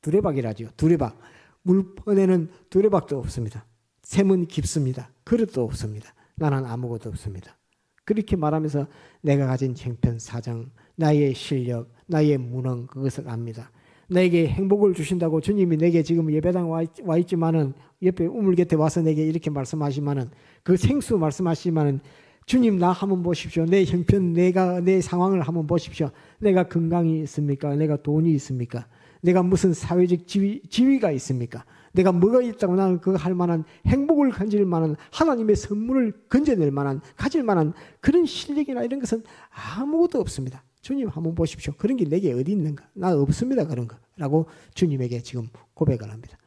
두레박이라죠. 두레박. 물 퍼내는 두레박도 없습니다. 샘은 깊습니다. 그릇도 없습니다. 나는 아무것도 없습니다. 그렇게 말하면서 내가 가진 형편사정, 나의 실력, 나의 무능, 그것을 압니다. 내게 행복을 주신다고 주님이 내게 지금 예배당 와 있지만은, 옆에 우물 곁에 와서 내게 이렇게 말씀하시면은, 그 생수 말씀하시면은 주님 나 한번 보십시오. 내 형편, 내 상황을 한번 보십시오. 내가 건강이 있습니까? 내가 돈이 있습니까? 내가 무슨 사회적 지위가 있습니까? 내가 뭐가 있다고 나는 그거 할 만한 행복을 건질 만한 하나님의 선물을 건져낼 만한 가질 만한 그런 실력이나 이런 것은 아무것도 없습니다. 주님 한번 보십시오. 그런 게 내게 어디 있는가? 나 없습니다. 그런 거. 라고 주님에게 지금 고백을 합니다.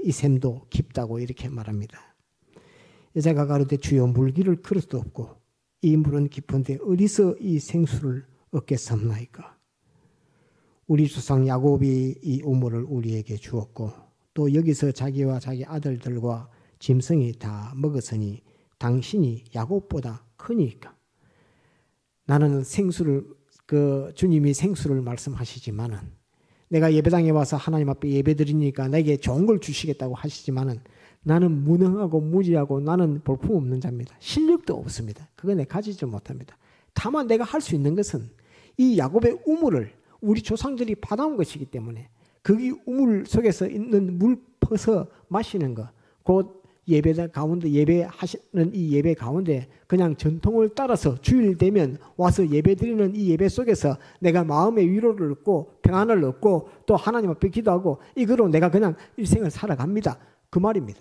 이 샘도 깊다고 이렇게 말합니다. 여자가 가로되 주여 물기를 그릇 도 없고 이 물은 깊은데 어디서 이 생수를 얻겠사옵나이까. 우리 조상 야곱이 이 우물을 우리에게 주었고 또 여기서 자기와 자기 아들들과 짐승이 다 먹었으니 당신이 야곱보다 크니까. 나는 생수를 주님이 생수를 말씀하시지만은 내가 예배당에 와서 하나님 앞에 예배드리니까 내게 좋은 걸 주시겠다고 하시지만은 나는 무능하고 무지하고 나는 볼품없는 자입니다. 실력도 없습니다. 그거 내가 가지지 못합니다. 다만 내가 할 수 있는 것은 이 야곱의 우물을 우리 조상들이 받아온 것이기 때문에 거기 우물 속에서 있는 물 퍼서 마시는 것, 곧 예배 가운데 예배하시는 이 예배 가운데 그냥 전통을 따라서 주일 되면 와서 예배드리는 이 예배 속에서 내가 마음의 위로를 얻고 평안을 얻고 또 하나님 앞에 기도하고 이거로 내가 그냥 일생을 살아갑니다. 그 말입니다.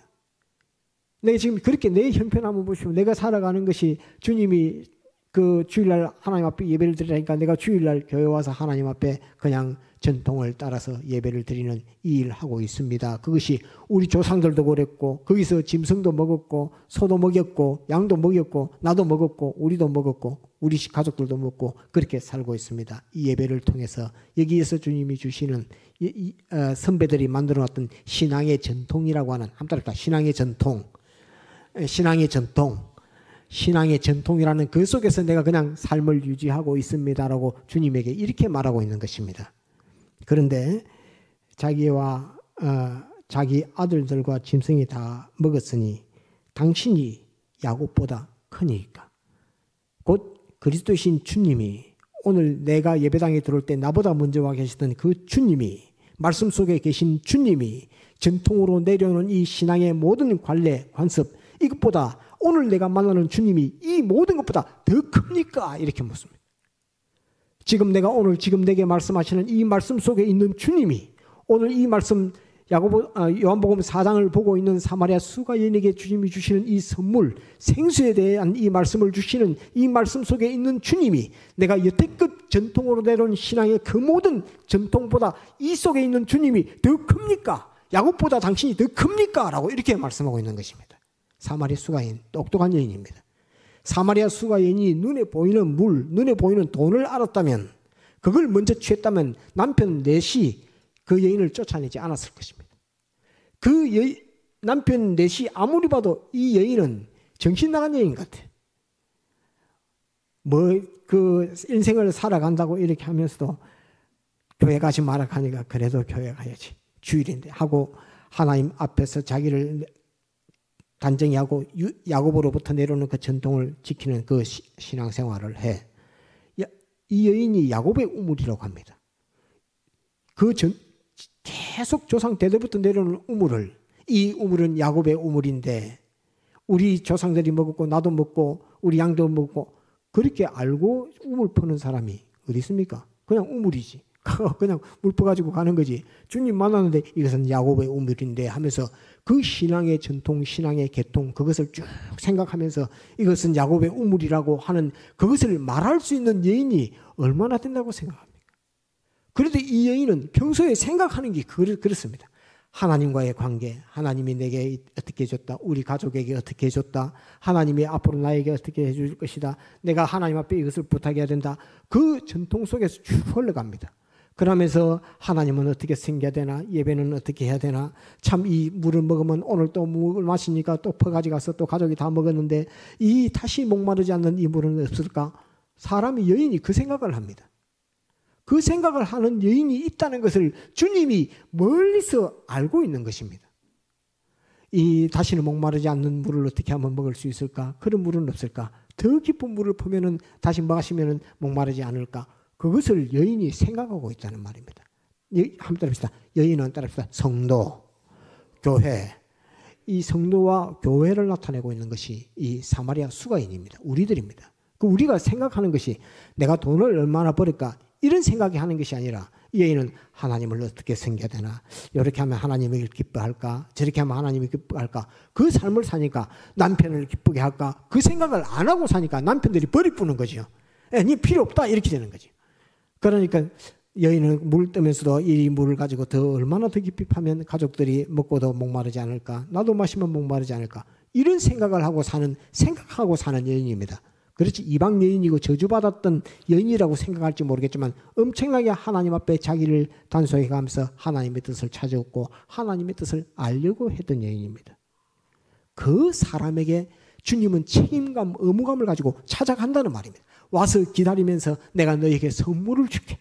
내가 지금 그렇게 내 형편 한번 보시면 내가 살아가는 것이 주님이 그 주일날 하나님 앞에 예배를 드리니까 내가 주일날 교회 와서 하나님 앞에 그냥 전통을 따라서 예배를 드리는 이 일을 하고 있습니다. 그것이 우리 조상들도 그랬고 거기서 짐승도 먹었고 소도 먹였고 양도 먹였고 나도 먹었고 우리도 먹었고 우리 가족들도 먹고 그렇게 살고 있습니다. 이 예배를 통해서 여기에서 주님이 주시는 선배들이 만들어놨던 신앙의 전통이라고 하는 한번 따라 신앙의 전통 신앙의 전통이라는 그 속에서 내가 그냥 삶을 유지하고 있습니다라고 주님에게 이렇게 말하고 있는 것입니다. 그런데 자기와 자기 아들들과 짐승이 다 먹었으니 당신이 야곱보다 크니까. 곧 그리스도이신 주님이 오늘 내가 예배당에 들어올 때 나보다 먼저 와 계시던 그 주님이 말씀 속에 계신 주님이 전통으로 내려오는 이 신앙의 모든 관례 관습 이것보다 오늘 내가 만나는 주님이 이 모든 것보다 더 큽니까? 이렇게 묻습니다. 지금 내가 오늘 지금 내게 말씀하시는 이 말씀 속에 있는 주님이 오늘 이 말씀 요한복음 4장을 보고 있는 사마리아 수가 여인에게 주님이 주시는 이 선물 생수에 대한 이 말씀을 주시는 이 말씀 속에 있는 주님이 내가 여태껏 전통으로 내려온 신앙의 그 모든 전통보다 이 속에 있는 주님이 더 큽니까? 야곱보다 당신이 더 큽니까? 라고 이렇게 말씀하고 있는 것입니다. 사마리아 수가 여인, 똑똑한 여인입니다. 사마리아 수가 여인이 눈에 보이는 물, 눈에 보이는 돈을 알았다면 그걸 먼저 취했다면 남편 넷이 그 여인을 쫓아내지 않았을 것입니다. 남편 넷이 아무리 봐도 이 여인은 정신 나간 여인 같아. 그 인생을 살아간다고 이렇게 하면서도 교회 가지 마라 하니까 그래도 교회 가야지. 주일인데 하고 하나님 앞에서 자기를 단정히 하고 야곱으로부터 내려오는 그 전통을 지키는 그 신앙생활을 해. 이 여인이 야곱의 우물이라고 합니다. 계속 조상 대대부터 내려오는 우물을 이 우물은 야곱의 우물인데 우리 조상들이 먹었고 나도 먹고 우리 양도 먹고 그렇게 알고 우물 퍼는 사람이 어디 있습니까? 그냥 우물이지. 그냥 물 퍼가지고 가는 거지. 주님 만나는데 이것은 야곱의 우물인데 하면서 그 신앙의 전통, 신앙의 계통 그것을 쭉 생각하면서 이것은 야곱의 우물이라고 하는 그것을 말할 수 있는 여인이 얼마나 된다고 생각합니까? 그런데 이 여인은 평소에 생각하는 게 그렇습니다. 하나님과의 관계, 하나님이 내게 어떻게 해줬다, 우리 가족에게 어떻게 해줬다, 하나님이 앞으로 나에게 어떻게 해줄 것이다, 내가 하나님 앞에 이것을 부탁해야 된다. 그 전통 속에서 쭉 흘러갑니다. 그러면서 하나님은 어떻게 생겨야 되나, 예배는 어떻게 해야 되나, 참 이 물을 먹으면 오늘 또 물을 마시니까 또 퍼가지고 가서 또 가족이 다 먹었는데 이 다시 목마르지 않는 이 물은 없을까? 사람이 여인이 그 생각을 합니다. 그 생각을 하는 여인이 있다는 것을 주님이 멀리서 알고 있는 것입니다. 이 다시는 목마르지 않는 물을 어떻게 하면 먹을 수 있을까? 그런 물은 없을까? 더 깊은 물을 퍼면은 다시 마시면은 목마르지 않을까? 그것을 여인이 생각하고 있다는 말입니다. 한번 따라합시다. 여인은 따라합시다. 성도, 교회, 이 성도와 교회를 나타내고 있는 것이 이 사마리아 수가인입니다. 우리들입니다. 그 우리가 생각하는 것이 내가 돈을 얼마나 벌을까 이런 생각이 하는 것이 아니라 이 여인은 하나님을 어떻게 섬겨야 되나, 이렇게 하면 하나님이 기뻐할까, 저렇게 하면 하나님이 기뻐할까, 그 삶을 사니까 남편을 기쁘게 할까, 그 생각을 안 하고 사니까 남편들이 버리뿌는 거죠. 니 필요 없다 이렇게 되는 거지. 그러니까 여인은 물 뜨면서도 이 물을 가지고 더 얼마나 더 깊이 파면 가족들이 먹고도 목마르지 않을까, 나도 마시면 목마르지 않을까, 이런 생각하고 사는 여인입니다. 그렇지, 이방 여인이고 저주받았던 여인이라고 생각할지 모르겠지만 엄청나게 하나님 앞에 자기를 단속해 가면서 하나님의 뜻을 찾았고 하나님의 뜻을 알려고 했던 여인입니다. 그 사람에게 주님은 책임감, 의무감을 가지고 찾아간다는 말입니다. 와서 기다리면서 내가 너에게 선물을 줄게,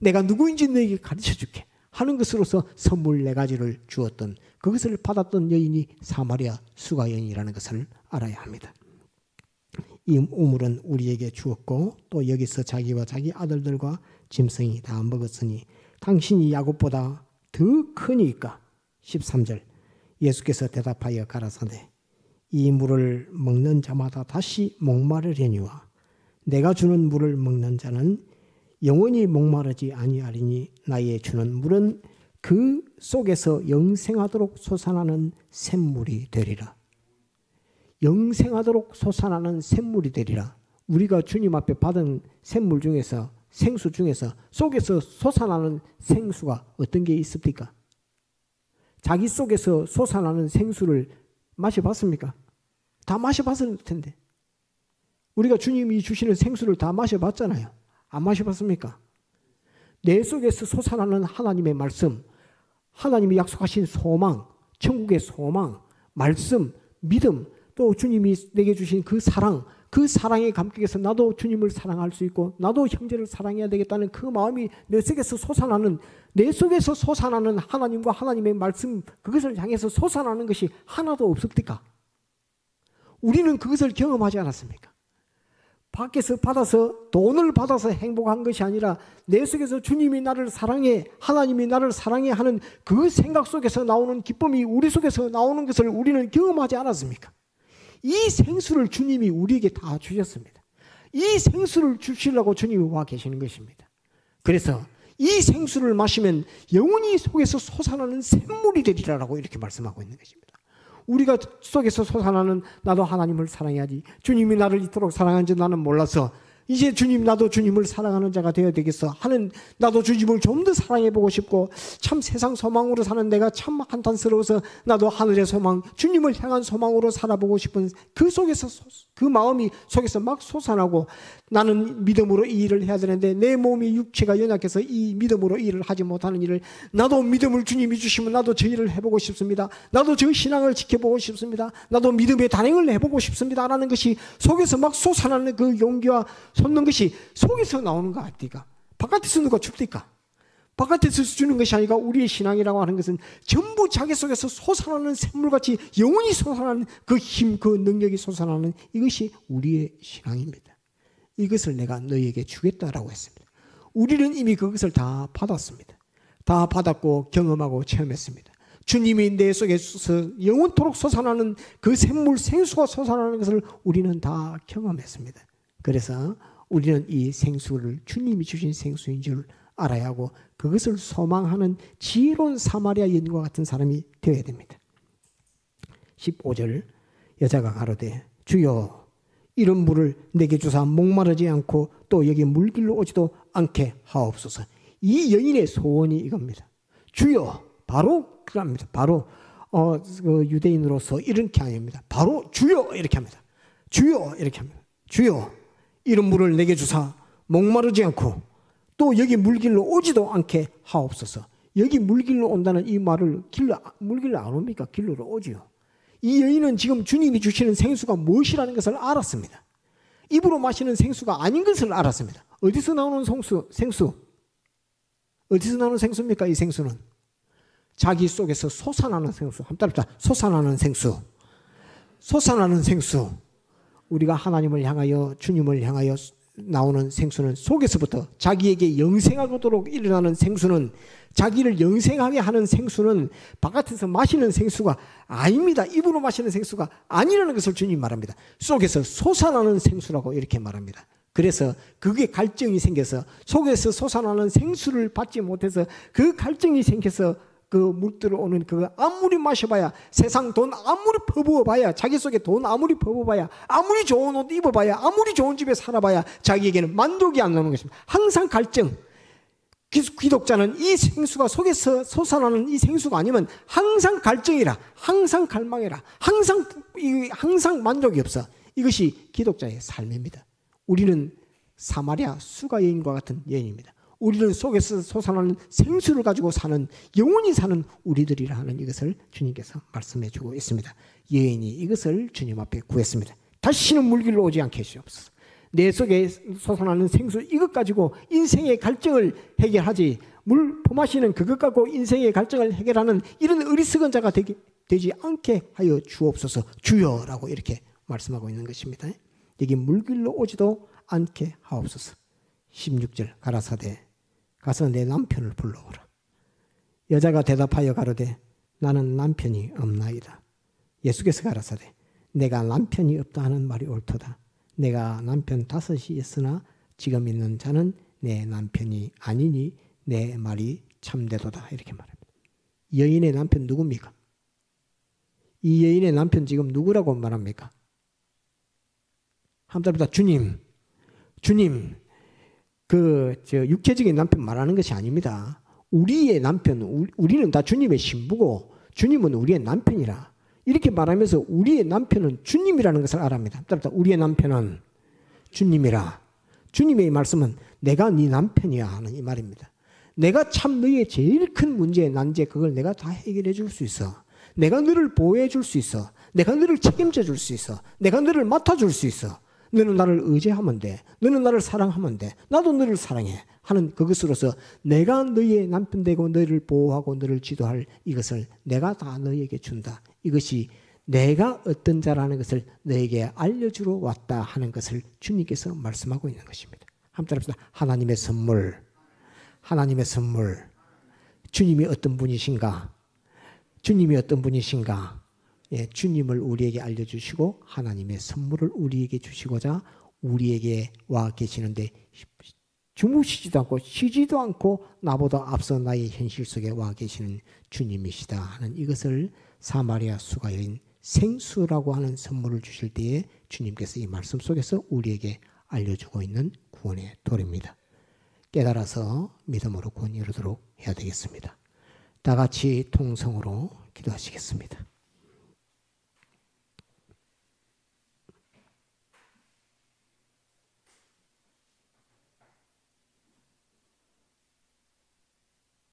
내가 누구인지 너에게 가르쳐줄게 하는 것으로서 선물 4가지를 주었던, 그것을 받았던 여인이 사마리아 수가 여인이라는 것을 알아야 합니다. 이 우물은 우리에게 주었고 또 여기서 자기와 자기 아들들과 짐승이 다 먹었으니 당신이 야곱보다 더 크니까. 13절 예수께서 대답하여 가라사대 이 물을 먹는 자마다 다시 목마르려니와 내가 주는 물을 먹는 자는 영원히 목마르지 아니하리니 나의 주는 물은 그 속에서 영생하도록 솟아나는 샘물이 되리라. 영생하도록 솟아나는 샘물이 되리라. 우리가 주님 앞에 받은 샘물 중에서, 생수 중에서 속에서 솟아나는 생수가 어떤 게 있습니까? 자기 속에서 솟아나는 생수를 마셔봤습니까? 다 마셔봤을 텐데. 우리가 주님이 주시는 생수를 다 마셔봤잖아요. 안 마셔봤습니까? 내 속에서 솟아나는 하나님의 말씀, 하나님이 약속하신 소망, 천국의 소망, 말씀, 믿음, 또 주님이 내게 주신 그 사랑, 그 사랑의 감격에서 나도 주님을 사랑할 수 있고 나도 형제를 사랑해야 되겠다는 그 마음이 내 속에서 솟아나는 하나님과 하나님의 말씀, 그것을 향해서 솟아나는 것이 하나도 없습니까? 우리는 그것을 경험하지 않았습니까? 밖에서 받아서, 돈을 받아서 행복한 것이 아니라 내 속에서 주님이 나를 사랑해, 하나님이 나를 사랑해 하는 그 생각 속에서 나오는 기쁨이 우리 속에서 나오는 것을 우리는 경험하지 않았습니까? 이 생수를 주님이 우리에게 다 주셨습니다. 이 생수를 주시려고 주님이 와 계시는 것입니다. 그래서 이 생수를 마시면 영원히 속에서 솟아나는 샘물이 되리라고 이렇게 말씀하고 있는 것입니다. 우리가 속에서 솟아나는 나도 하나님을 사랑해야지, 주님이 나를 이토록 사랑하는지 나는 몰라서 이제 주님, 나도 주님을 사랑하는 자가 되어야 되겠어 하는, 나도 주님을 좀 더 사랑해보고 싶고 참 세상 소망으로 사는 내가 참 한탄스러워서 나도 하늘의 소망, 주님을 향한 소망으로 살아보고 싶은 그 속에서, 그 마음이 속에서 막 솟아나고, 나는 믿음으로 이 일을 해야 되는데 내 몸이 육체가 연약해서 이 믿음으로 이 일을 하지 못하는 일을, 나도 믿음을 주님이 주시면 나도 저 일을 해보고 싶습니다. 나도 저 신앙을 지켜보고 싶습니다. 나도 믿음의 단행을 해보고 싶습니다 라는 것이 속에서 막 솟아나는 그 용기와 솟는 것이 속에서 나오는 것 같디까? 바깥에서 누가 줍니까? 바깥에서 주는 것이 아니라 우리의 신앙이라고 하는 것은 전부 자기 속에서 솟아나는 샘물같이 영원히 솟아나는 그 힘, 그 능력이 솟아나는 이것이 우리의 신앙입니다. 이것을 내가 너희에게 주겠다라고 했습니다. 우리는 이미 그것을 다 받았습니다. 다 받았고 경험하고 체험했습니다. 주님이 내 속에서 영원토록 솟아나는 그 샘물, 생수가 솟아나는 것을 우리는 다 경험했습니다. 그래서 우리는 이 생수를 주님이 주신 생수인 줄 알아야 하고 그것을 소망하는 지혜로운 사마리아 여인과 같은 사람이 되어야 됩니다. 15절 여자가 가로되 주여 이런 물을 내게 주사 목마르지 않고 또 여기 물길로 오지도 않게 하옵소서. 이 여인의 소원이 이겁니다. 주여, 바로 그럽니다. 바로 그 유대인으로서 이렇게 아닙니다. 바로 주여 이렇게 합니다. 주여 이렇게 합니다. 주여 이런 물을 내게 주사 목마르지 않고 또 여기 물길로 오지도 않게 하옵소서. 여기 물길로 온다는 이 말을 물길로 안 옵니까? 길로 오지요. 이 여인은 지금 주님이 주시는 생수가 무엇이라는 것을 알았습니다. 입으로 마시는 생수가 아닌 것을 알았습니다. 어디서 나오는 생수? 어디서 나오는 생수입니까? 이 생수는 자기 속에서 솟아나는 생수. 한번 따라합시다. 솟아나는 생수. 솟아나는 생수. 우리가 하나님을 향하여, 주님을 향하여 나오는 생수는 속에서부터 자기에게 영생하도록 일어나는 생수는 자기를 영생하게 하는 생수는 바깥에서 마시는 생수가 아닙니다. 입으로 마시는 생수가 아니라는 것을 주님 말합니다. 속에서 솟아나는 생수라고 이렇게 말합니다. 그래서 그게 갈증이 생겨서 속에서 솟아나는 생수를 받지 못해서 그 갈증이 생겨서 그 물 들어오는 그거 아무리 마셔봐야 세상 돈 아무리 퍼부어봐야 자기 속에 돈 아무리 퍼부어봐야 아무리 좋은 옷 입어봐야 아무리 좋은 집에 살아봐야 자기에게는 만족이 안 나는 것입니다. 항상 갈증. 기독자는 이 생수가 속에서 솟아나는 이 생수가 아니면 항상 갈증이라 항상 갈망이라 항상 만족이 없어. 이것이 기독자의 삶입니다. 우리는 사마리아 수가 여인과 같은 여인입니다. 우리는 속에서 솟아나는 생수를 가지고 사는 영원히 사는 우리들이라 하는 이것을 주님께서 말씀해 주고 있습니다. 여인이 이것을 주님 앞에 구했습니다. 다시는 물길로 오지 않게 해주옵소서. 내 속에 솟아나는 생수 이것 가지고 인생의 갈증을 해결하지 물 퍼마시는 그것 갖고 인생의 갈증을 해결하는 이런 어리석은 자가 되지 않게 하여 주옵소서. 주여라고 이렇게 말씀하고 있는 것입니다. 여기 물길로 오지도 않게 하옵소서. 16절 가라사대 가서 내 남편을 불러오라. 여자가 대답하여 가로되 나는 남편이 없나이다. 예수께서 가라사대 내가 남편이 없다 하는 말이 옳도다. 내가 남편 5이 있으나 지금 있는 자는 내 남편이 아니니 내 말이 참되도다. 이렇게 말합니다. 여인의 남편 누굽니까? 이 여인의 남편 지금 누구라고 말합니까? 한답니다. 주님. 육체적인 남편 말하는 것이 아닙니다. 우리의 남편, 우리는 다 주님의 신부고 주님은 우리의 남편이라. 이렇게 말하면서 우리의 남편은 주님이라는 것을 알아합니다. 우리의 남편은 주님이라. 주님의 말씀은 내가 네 남편이야 하는 이 말입니다. 내가 참 너의 제일 큰 문제, 난제 그걸 내가 다 해결해 줄 수 있어. 내가 너를 보호해 줄 수 있어. 내가 너를 책임져 줄 수 있어. 내가 너를 맡아줄 수 있어. 너는 나를 의지하면 돼. 너는 나를 사랑하면 돼. 나도 너를 사랑해. 하는 그것으로서 내가 너의 남편 되고 너를 보호하고 너를 지도할 이것을 내가 다 너에게 준다. 이것이 내가 어떤 자라는 것을 너에게 알려주러 왔다 하는 것을 주님께서 말씀하고 있는 것입니다. 한번 따라합시다. 하나님의 선물. 하나님의 선물. 주님이 어떤 분이신가? 주님이 어떤 분이신가? 예, 주님을 우리에게 알려주시고 하나님의 선물을 우리에게 주시고자 우리에게 와 계시는데 주무시지도 않고 쉬지도 않고 나보다 앞서 나의 현실 속에 와 계시는 주님이시다 하는 이것을 사마리아 수가 여인 생수라고 하는 선물을 주실 때에 주님께서 이 말씀 속에서 우리에게 알려주고 있는 구원의 도리입니다. 깨달아서 믿음으로 구원 이루도록 해야 되겠습니다. 다 같이 통성으로 기도하시겠습니다.